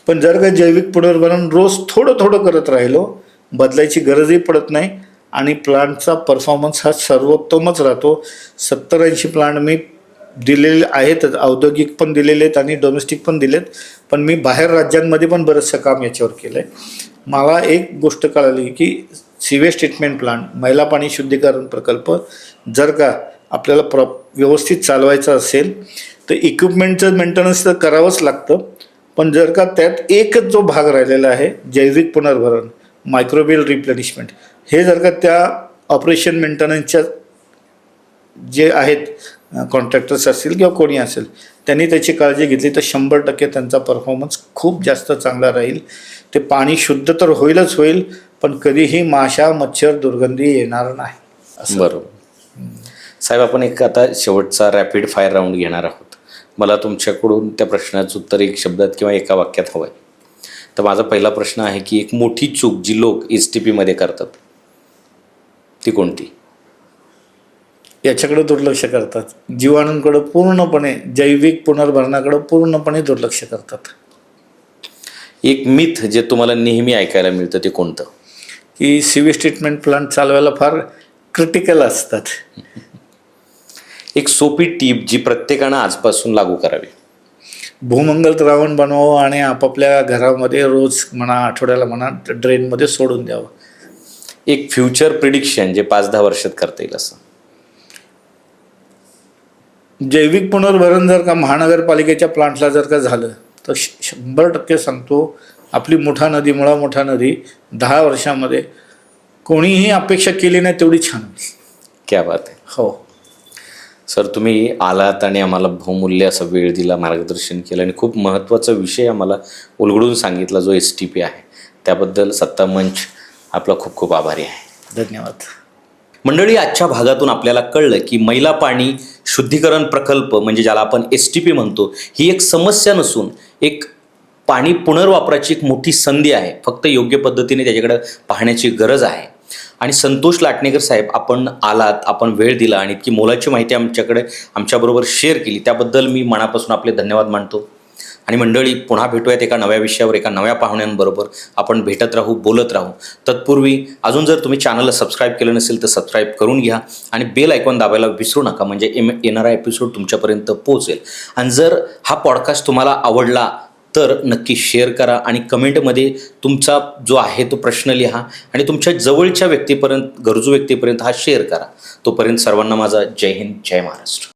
पण जर का जैविक पुनर्भरण रोज थोडं थोडं करत राहिलो, बदलायची गरजही पडत नाही आणि प्लांटचा परफॉर्मन्स हा सर्वोत्तमच राहतो. 70-80 प्लांट मी दिलेले आहेतच, औद्योगिक पण दिलेले आहेत आणि डोमेस्टिक पण दिलेत. पण मी बाहेर राज्यांमध्ये पण बरंचसं काम याच्यावर केलं आहे. मला एक गोष्ट कळाली की सीवेज ट्रीटमेंट प्लांट, मैला पाणी शुद्धीकरण प्रकल्प जर का आपल्याला व्यवस्थित चालवायचा असेल तर इक्विपमेंटचं मेंटेनन्स तर करावंच लागतं. पण जर का त्यात एकच जो भाग राहिलेला आहे जैविक पुनर्भरण, मायक्रोबियल रिप्लेनिशमेंट, हे जर का त्या ऑपरेशन मेंटेनन्सच्या जे आहेत कॉन्ट्रॅक्टर्स असतील किंवा कोणी असेल त्यांनी त्याची काळजी घेतली तर 100% त्यांचा परफॉर्मन्स खूप जास्त चांगला राहील. ते पाणी शुद्ध तर होईलच होईल, पण कधीही माशा मच्छर दुर्गंधी येणार नाही. बरोबर. साहेब, आपण एक आता शेवटचा रॅपिड फायर राऊंड घेणार आहोत. मला तुमच्याकडून त्या प्रश्नाचं उत्तर एक शब्दात किंवा एका वाक्यात हवं आहे. तर माझा पहिला प्रश्न आहे की एक मोठी चूक जी लोक STPमध्ये करतात ती कोणती? याच्याकडे दुर्लक्ष करतात. जीवाणूंकडे पूर्णपणे, जैविक पुनर्भरणाकडे पूर्णपणे दुर्लक्ष करतात. एक मिथ जे तुम्हाला नेहमी ऐकायला मिळतं ते कोणतं? की सीवेज ट्रीटमेंट प्लांट चालवायला फार क्रिटिकल असतात. एक सोपी टीप जी प्रत्येकानं आजपासून लागू करावी. भूमंगल द्रावण बनवावं आणि आपापल्या घरामध्ये रोज म्हणा, आठवड्याला म्हणा, ड्रेनमध्ये सोडून द्यावं. एक फ्युचर प्रिडिक्शन जे 5-10 वर्षात करता येईल असं. जैविक पुनर्भरण जर का महानगरपालिकेच्या प्लांटला जर का झालं तर 100% सांगतो आपली मुठा नदी 10 वर्षामध्ये कोणीही अपेक्षा केली नाही तेवढी छान होईल. क्या बात आहे. हो सर, तुम्ही आलात आणि आम्हाला बहुमूल्य असा वेळ दिला, मार्गदर्शन केलं आणि खूप महत्त्वाचा विषय आम्हाला उलगडून सांगितला जो STP आहे. त्याबद्दल सत्ता मंच आपला खूप खूप आभारी आहे. धन्यवाद. मंडळी, आजच्या भागातून आपल्याला कळलं की मैला पाणी शुद्धीकरण प्रकल्प म्हणजे ज्याला आपण STP म्हणतो ही एक समस्या नसून एक पाणी पुनर्वापराची एक मोठी संधी आहे. फक्त योग्य पद्धतीने त्याच्याकडे पाहण्याची गरज आहे. आणि संतोष लाटणेकर साहेब, आपण आलात, आपण वेळ दिला आणि इतकी मोलाची माहिती आमच्याबरोबर शेअर केली त्याबद्दल मी मनापासून आपले धन्यवाद मानतो. आणि मंडळी, पुन्हा भेटूयात एका नव्या विषयावर, एका नव्या पाहुण्यांबरोबर. आपण भेटत राहू, बोलत राहू. तत्पूर्वी अजून जर तुम्ही चॅनलला सबस्क्राईब केलं नसेल तर सबस्क्राईब करून घ्या आणि बेल आयकॉन दाबायला विसरू नका, म्हणजे येणारा एपिसोड तुमच्यापर्यंत पोहोचेल. आणि जर हा पॉडकास्ट तुम्हाला आवडला तर नक्की शेअर करा आणि कमेंटमध्ये तुमचा जो आहे तो प्रश्न लिहा आणि तुमच्या जवळच्या व्यक्तीपर्यंत, गरजू व्यक्तीपर्यंत हा शेअर करा. तोपर्यंत सर्वांना माझा जय हिंद, जय महाराष्ट्र.